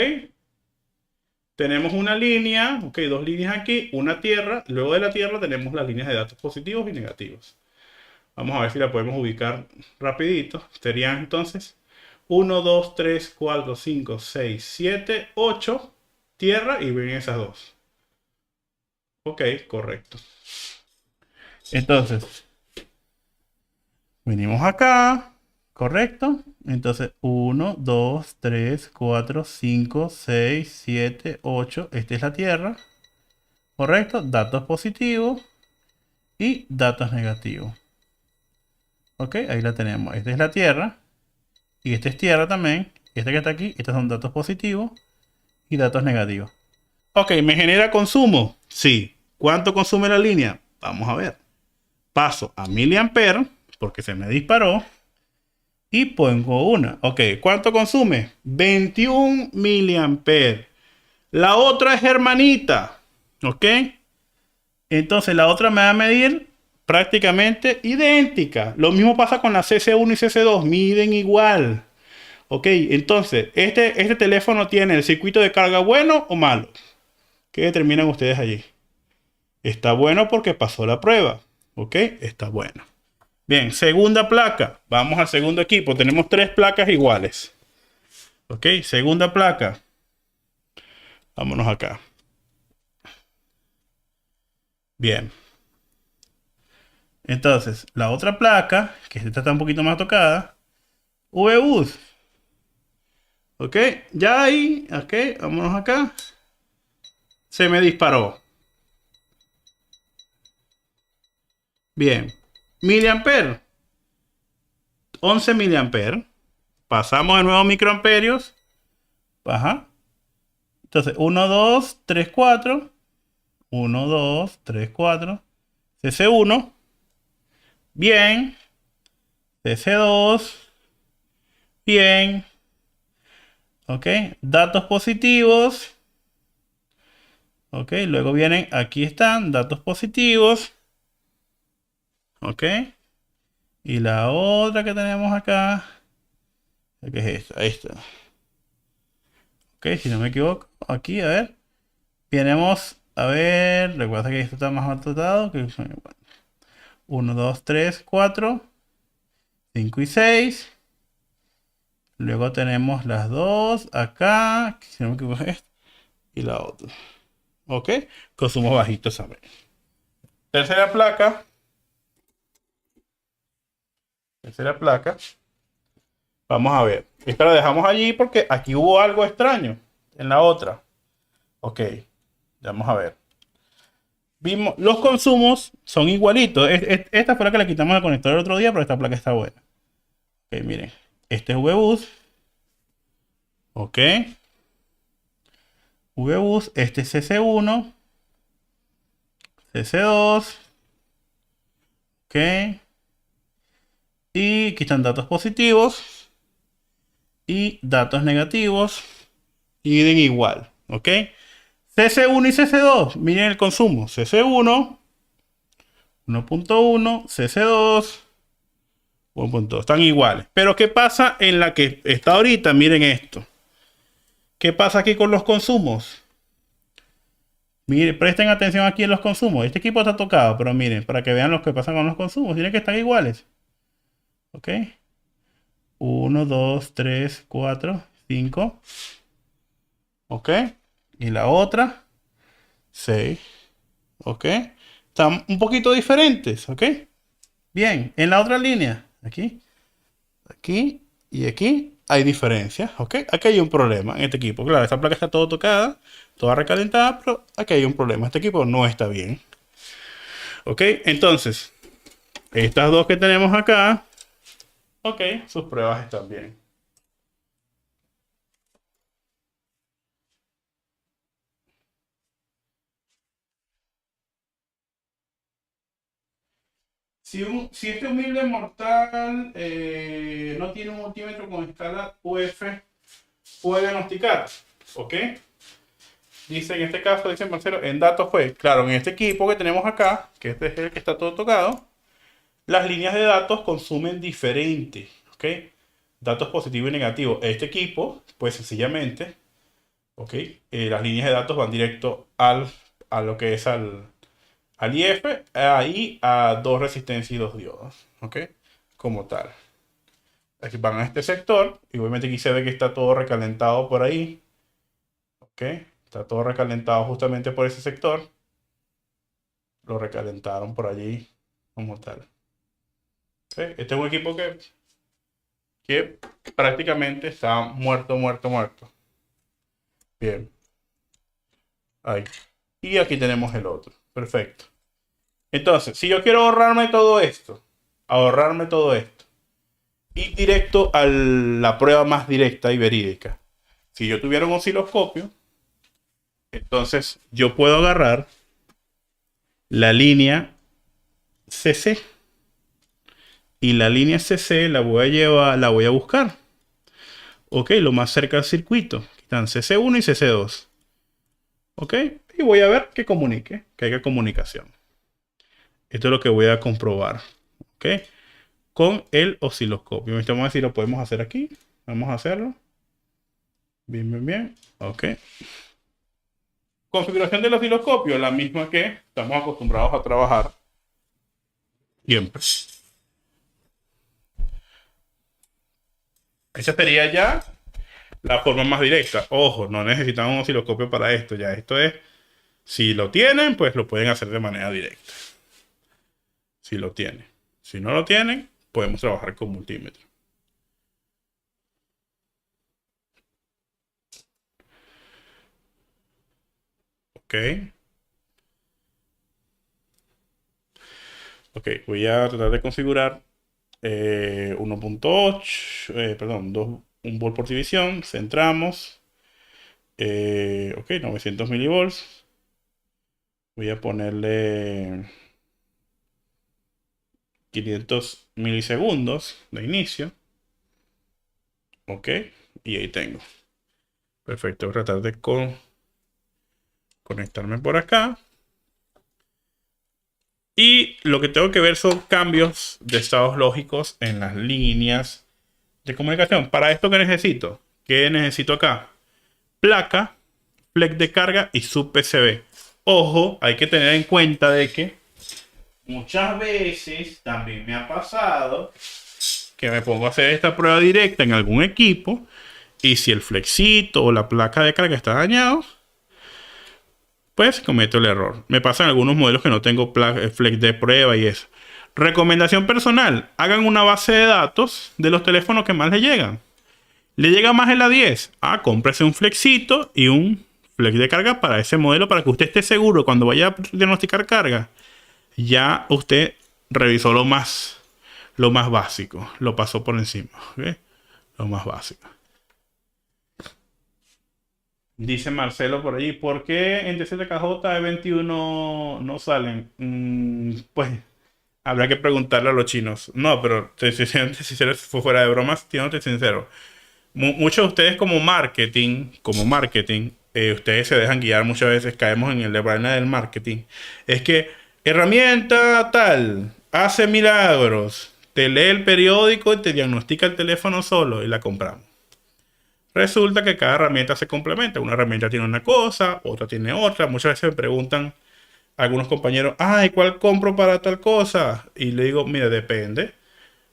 tenemos una línea, ok, dos líneas aquí, una tierra. Luego de la tierra tenemos las líneas de datos positivos y negativos. Vamos a ver si la podemos ubicar rapidito. Serían entonces 1, 2, 3, 4, 5, 6, 7, 8. Tierra y vienen esas dos. Ok, correcto. Entonces, venimos acá. Correcto. Entonces, 1, 2, 3, 4, 5, 6, 7, 8. Esta es la tierra. Correcto. Datos positivos y datos negativos. Ok, ahí la tenemos. Esta es la tierra. Y esta es tierra también. Esta que está aquí, estos son datos positivos y datos negativos. Ok, ¿me genera consumo? Sí. ¿Cuánto consume la línea? Vamos a ver. Paso a miliamperes, porque se me disparó. Y pongo una. Ok, ¿cuánto consume? 21 miliamperes. La otra es hermanita. Ok. Entonces la otra me va a medir prácticamente idéntica. Lo mismo pasa con la CC1 y CC2. Miden igual. Ok, entonces, este teléfono tiene el circuito de carga bueno o malo. ¿Qué determinan ustedes allí? Está bueno porque pasó la prueba. Ok, está bueno. Bien, segunda placa. Vamos al segundo equipo. Tenemos tres placas iguales. Ok, segunda placa. Vámonos acá. Bien. Entonces, la otra placa, que esta está un poquito más tocada, VBus. Ok, ya ahí, ok, vámonos acá. Se me disparó. Bien. Miliamper. 11 miliamperes. Pasamos de nuevo a microamperios. Ajá. Entonces, 1, 2, 3, 4. 1, 2, 3, 4. CC1. Bien. CC2. Bien. Ok. Datos positivos. Ok. Luego vienen, aquí están, datos positivos. Ok. Y la otra que tenemos acá. ¿Qué es esta? Ahí está. Ok, si no me equivoco. Aquí, a ver. Tenemos, a ver. Recuerda que esto está más maltratado. 1, 2, 3, 4. 5 y 6. Luego tenemos las dos acá. Si no me equivoco, esta. Y la otra. Ok. Consumos bajitos a ver. Tercera placa. Tercera placa. Vamos a ver. Esta la dejamos allí porque aquí hubo algo extraño en la otra. Ok. Vamos a ver. Vimos, los consumos son igualitos. Esta fue la que le quitamos el conector el otro día, pero esta placa está buena. Ok, miren. Este es VBus. Ok. VBus. Este es CC1. CC2. Ok. Y aquí están datos positivos y datos negativos. Y den igual. Ok. CC1 y CC2. Miren el consumo. CC1. 1.1. CC2. 1.2. Están iguales. Pero ¿qué pasa en la que está ahorita? Miren esto. ¿Qué pasa aquí con los consumos? Miren, presten atención aquí en los consumos. Este equipo está tocado, pero miren, para que vean lo que pasa con los consumos. Tienen que estar iguales. Ok. 1, 2, 3, 4, 5. Ok. Y la otra. 6. ¿Ok? Están un poquito diferentes. ¿Ok? Bien. En la otra línea. Aquí. Aquí y aquí hay diferencias, ¿ok? Aquí hay un problema en este equipo. Claro, esta placa está todo tocada, toda recalentada, pero aquí hay un problema. Este equipo no está bien, ¿ok? Entonces, estas dos que tenemos acá, ok, sus pruebas están bien. Si este humilde mortal no tiene un multímetro con escala UF, puede diagnosticar, ¿ok? Dice en este caso, dice Marcelo, en datos fue, claro, en este equipo que tenemos acá, que este es el que está todo tocado, las líneas de datos consumen diferente, ¿ok? Datos positivos y negativos. Este equipo, pues sencillamente, ¿ok? Las líneas de datos van directo a lo que es al IF, ahí a dos resistencias y dos diodos, ¿ok? Como tal. Aquí van a este sector y obviamente aquí se ve que está todo recalentado por ahí, ¿ok? Está todo recalentado justamente por ese sector. Lo recalentaron por allí como tal. ¿Ok? Este es un equipo que prácticamente está muerto, muerto, muerto. Bien, ahí. Y aquí tenemos el otro. Perfecto. Entonces, si yo quiero ahorrarme todo esto, ir directo a la prueba más directa y verídica. Si yo tuviera un osciloscopio, entonces yo puedo agarrar la línea CC y la línea CC la voy a llevar, la voy a buscar. Ok, lo más cerca del circuito. Aquí están CC1 y CC2. Ok, y voy a ver que comunique, que haya comunicación. Esto es lo que voy a comprobar. Ok, con el osciloscopio. Vamos a ver si lo podemos hacer aquí. Vamos a hacerlo. Bien, bien, bien. Ok. Configuración del osciloscopio, la misma que estamos acostumbrados a trabajar siempre. Esa sería ya la forma más directa. Ojo, no necesitan un osciloscopio para esto. Ya esto es, si lo tienen, pues lo pueden hacer de manera directa. Si lo tienen. Si no lo tienen, podemos trabajar con multímetro. Ok. Ok, voy a tratar de configurar 1.8, perdón, 1 volt por división. Centramos. Ok, 900 milivolts. Voy a ponerle 500 milisegundos de inicio. Ok, y ahí tengo. Perfecto, voy a tratar de conectarme por acá. Y lo que tengo que ver son cambios de estados lógicos en las líneas de comunicación. Para esto, ¿qué necesito? ¿Qué necesito acá? Placa, flex de carga y sub PCB. Ojo, hay que tener en cuenta de que muchas veces también me ha pasado que me pongo a hacer esta prueba directa en algún equipo y si el flexito o la placa de carga está dañado, pues cometo el error. Me pasan algunos modelos que no tengo flex de prueba y eso. Recomendación personal, hagan una base de datos de los teléfonos que más les llegan. ¿Le llega más el A10? Ah, cómprese un flexito y un flex de carga para ese modelo para que usted esté seguro cuando vaya a diagnosticar carga. Ya usted revisó lo más básico, lo pasó por encima. ¿Okay? Lo más básico. Dice Marcelo por allí, ¿por qué en TZKJ E21 no salen? Pues habrá que preguntarle a los chinos. No, pero te soy sincero, si fue fuera de bromas, siéndote sincero. Muchos de ustedes como marketing, ustedes se dejan guiar muchas veces, caemos en el de vaina del marketing. Es que herramienta tal, hace milagros, te lee el periódico y te diagnostica el teléfono solo y la compramos. Resulta que cada herramienta se complementa. Una herramienta tiene una cosa, otra tiene otra. Muchas veces me preguntan algunos compañeros, ay, ¿cuál compro para tal cosa? Y le digo, mira, depende.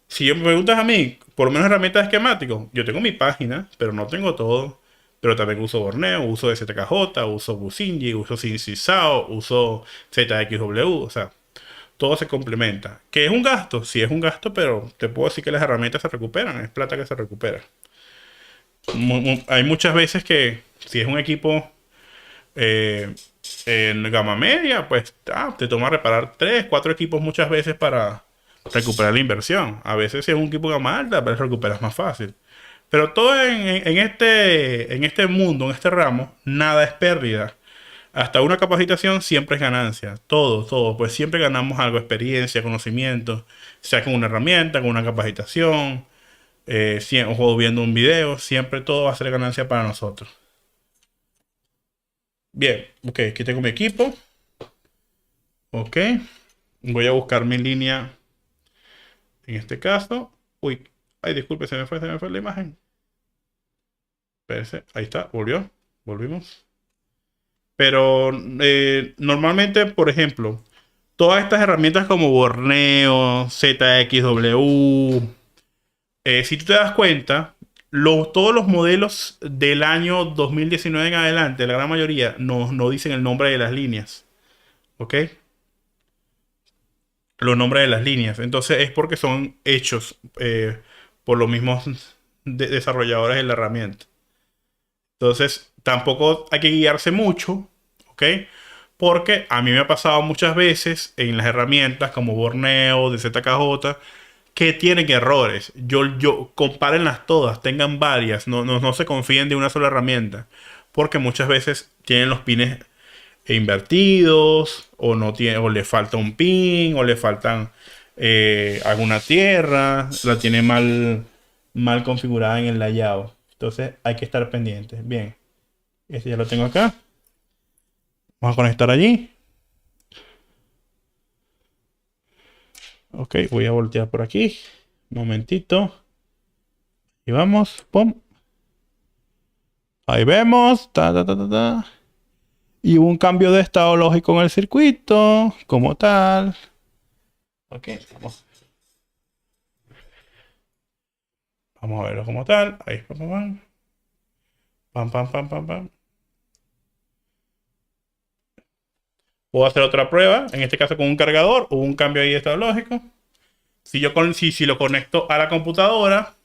Si me preguntas a mí, por lo menos herramientas de esquemático, yo tengo mi página, pero no tengo todo. pero también uso Borneo, uso ZKJ, uso Businji, uso Sysao, uso ZXW, o sea, todo se complementa. ¿Qué es un gasto? Sí es un gasto, pero te puedo decir que las herramientas se recuperan, es plata que se recupera. Hay muchas veces que si es un equipo eh, en gama media, pues te toma reparar 3, 4 equipos muchas veces para recuperar la inversión. A veces si es un equipo gama alta, pues recuperas más fácil. Pero todo en este mundo, en este ramo, nada es pérdida. Hasta una capacitación siempre es ganancia. Todo, todo. Pues siempre ganamos algo, experiencia, conocimiento, sea con una herramienta, con una capacitación, o viendo un video, siempre todo va a ser ganancia para nosotros. Bien, ok, aquí tengo mi equipo. Ok, voy a buscar mi línea en este caso. Uy, ay, disculpe, se me fue la imagen. Espérese, ahí está, volvimos. Pero normalmente, por ejemplo, todas estas herramientas como Borneo, ZXW, si tú te das cuenta, todos los modelos del año 2019 en adelante, la gran mayoría, no dicen el nombre de las líneas. ¿Ok? Los nombres de las líneas. Entonces es porque son hechos por los mismos desarrolladores de la herramienta. Entonces tampoco hay que guiarse mucho, ¿ok? Porque a mí me ha pasado muchas veces en las herramientas como Borneo, de ZKJ, que tienen errores. Compárenlas todas, tengan varias, no se confíen de una sola herramienta. Porque muchas veces tienen los pines invertidos, o no tiene, o le falta un pin, o le faltan alguna tierra, la tiene mal configurada en el layout. Entonces hay que estar pendientes. Bien, este ya lo tengo acá. Vamos a conectar allí. Ok, voy a voltear por aquí. Un momentito. Y vamos. ¡Pum! Ahí vemos. Y hubo un cambio de estado lógico en el circuito, como tal. Ok, vamos a verlo como tal. Ahí, pam, pam, pam, pam, pam. Puedo hacer otra prueba, en este caso con un cargador, hubo un cambio ahí de estado lógico. Si lo conecto a la computadora,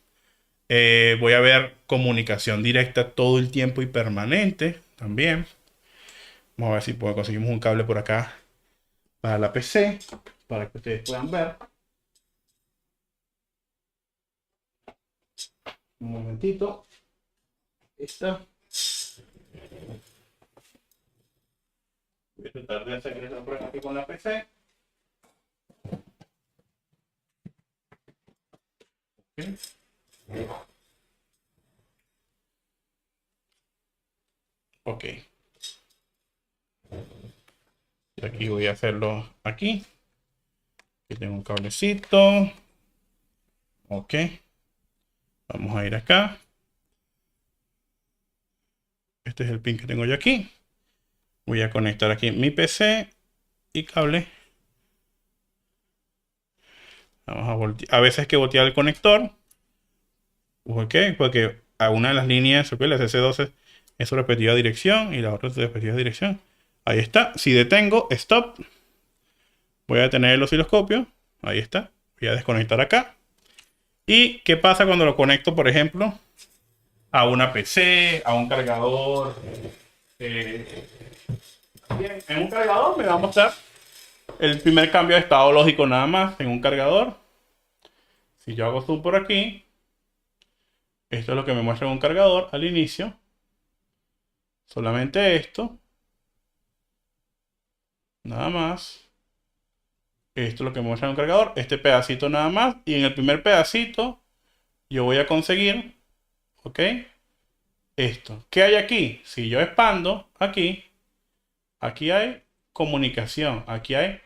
voy a ver comunicación directa todo el tiempo y permanente también. Vamos a ver si conseguimos un cable por acá para la PC, para que ustedes puedan ver. Un momentito. Esta. Voy a tratar de hacer esta prueba aquí con la PC. Okay. Ok. Y aquí voy a hacerlo aquí. Aquí tengo un cablecito. Ok. Vamos a ir acá. Este es el pin que tengo yo aquí. Voy a conectar aquí mi PC y cable. Vamos a voltear. A veces hay que voltear el conector. ¿Por qué? Porque a una de las líneas, ok, la CC12 es su respectiva dirección y la otra es su respectiva dirección. Ahí está. Si detengo, stop. Voy a detener el osciloscopio. Ahí está. Voy a desconectar acá. ¿Y qué pasa cuando lo conecto, por ejemplo, a una PC, a un cargador? Bien, en un cargador me va a mostrar el primer cambio de estado lógico nada más en un cargador. Si yo hago zoom por aquí, esto es lo que me muestra en un cargador al inicio. Solamente esto. Nada más. Esto es lo que me muestra en un cargador. Este pedacito nada más. Y en el primer pedacito yo voy a conseguir, ¿ok? Esto. ¿Qué hay aquí? Si yo expando aquí, aquí hay comunicación. Aquí hay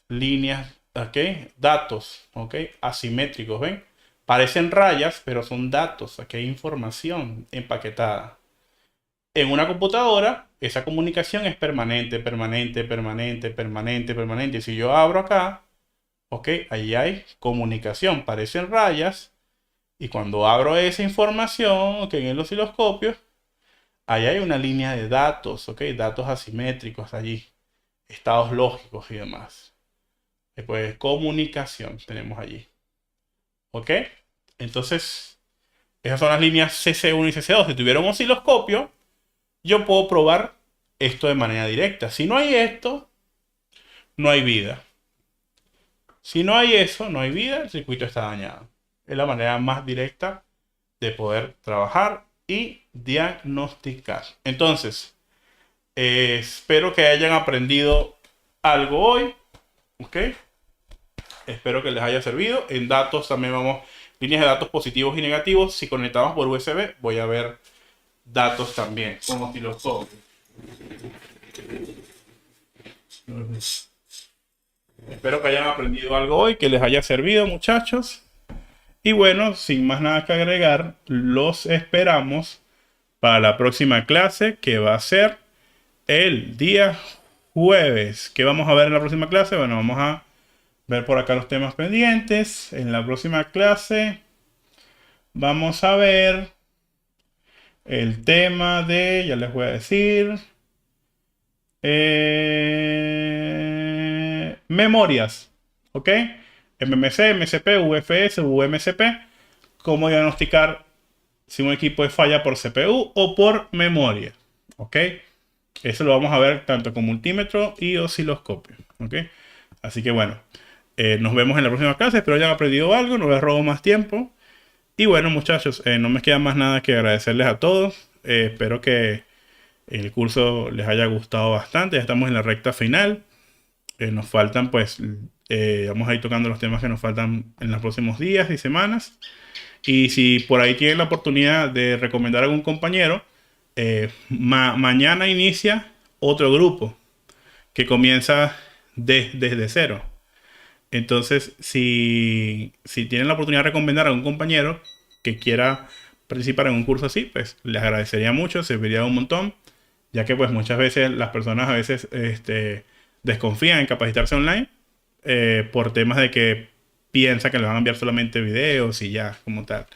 líneas, ¿ok? Datos, ¿ok? Asimétricos, ¿ven? Parecen rayas, pero son datos. Aquí hay información empaquetada. En una computadora, esa comunicación es permanente, permanente, permanente, permanente, permanente. Si yo abro acá, ok, ahí hay comunicación, parecen rayas. Y cuando abro esa información, ok, en el osciloscopio, Ahí hay una línea de datos, ¿ok? Datos asimétricos allí, estados lógicos y demás. Después, comunicación tenemos allí, ¿ok? Entonces, esas son las líneas CC1 y CC2. Si tuviera un osciloscopio, yo puedo probar esto de manera directa. Si no hay esto, no hay vida. Si no hay eso, no hay vida, el circuito está dañado. Es la manera más directa de poder trabajar y diagnosticar. Entonces, espero que hayan aprendido algo hoy. ¿Ok? Espero que les haya servido. En datos también vamos, líneas de datos positivos y negativos. Si conectamos por USB, voy a ver datos también, como osciloscopio. Espero que hayan aprendido algo hoy, que les haya servido, muchachos. Y bueno, sin más nada que agregar, los esperamos para la próxima clase, que va a ser el día jueves. ¿Qué vamos a ver en la próxima clase? Bueno, vamos a ver por acá los temas pendientes. En la próxima clase vamos a ver el tema de, ya les voy a decir, memorias, ¿ok? MMC, MCP, UFS, UMCP. Cómo diagnosticar si un equipo es falla por CPU o por memoria, ¿ok? Eso lo vamos a ver tanto con multímetro y osciloscopio, ¿ok? Así que bueno, nos vemos en la próxima clase. Espero hayan aprendido algo, no les robo más tiempo. Y bueno, muchachos, no me queda más nada que agradecerles a todos. Espero que el curso les haya gustado bastante. Ya estamos en la recta final. Nos faltan, pues, vamos a ir tocando los temas que nos faltan en los próximos días y semanas. Y si por ahí tienen la oportunidad de recomendar a algún compañero, mañana inicia otro grupo que comienza desde cero. Entonces, si tienen la oportunidad de recomendar a un compañero que quiera participar en un curso así, pues les agradecería mucho, serviría un montón, ya que pues muchas veces las personas a veces desconfían en capacitarse online por temas de que piensa que les van a enviar solamente videos y ya, como tal.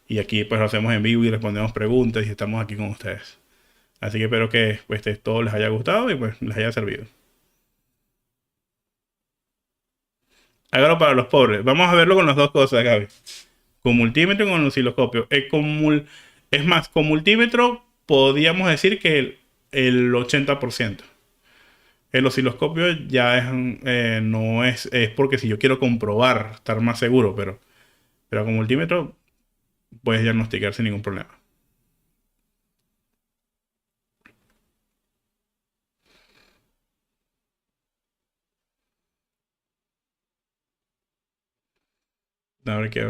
Y aquí pues lo hacemos en vivo y respondemos preguntas y estamos aquí con ustedes. Así que espero que pues todo les haya gustado y pues les haya servido. Hágalo para los pobres. Vamos a verlo con las dos cosas, Gaby. Con multímetro y con osciloscopio. Es más, con multímetro podríamos decir que el 80%. El osciloscopio ya no es porque si yo quiero comprobar, estar más seguro, pero con multímetro puedes diagnosticar sin ningún problema. A ver, ¿qué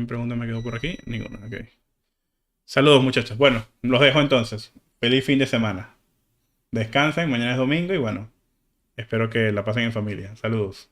pregunta me quedó por aquí? Ninguna, ok. Saludos, muchachos. Bueno, los dejo entonces. Feliz fin de semana. Descansen, mañana es domingo y bueno, espero que la pasen en familia. Saludos.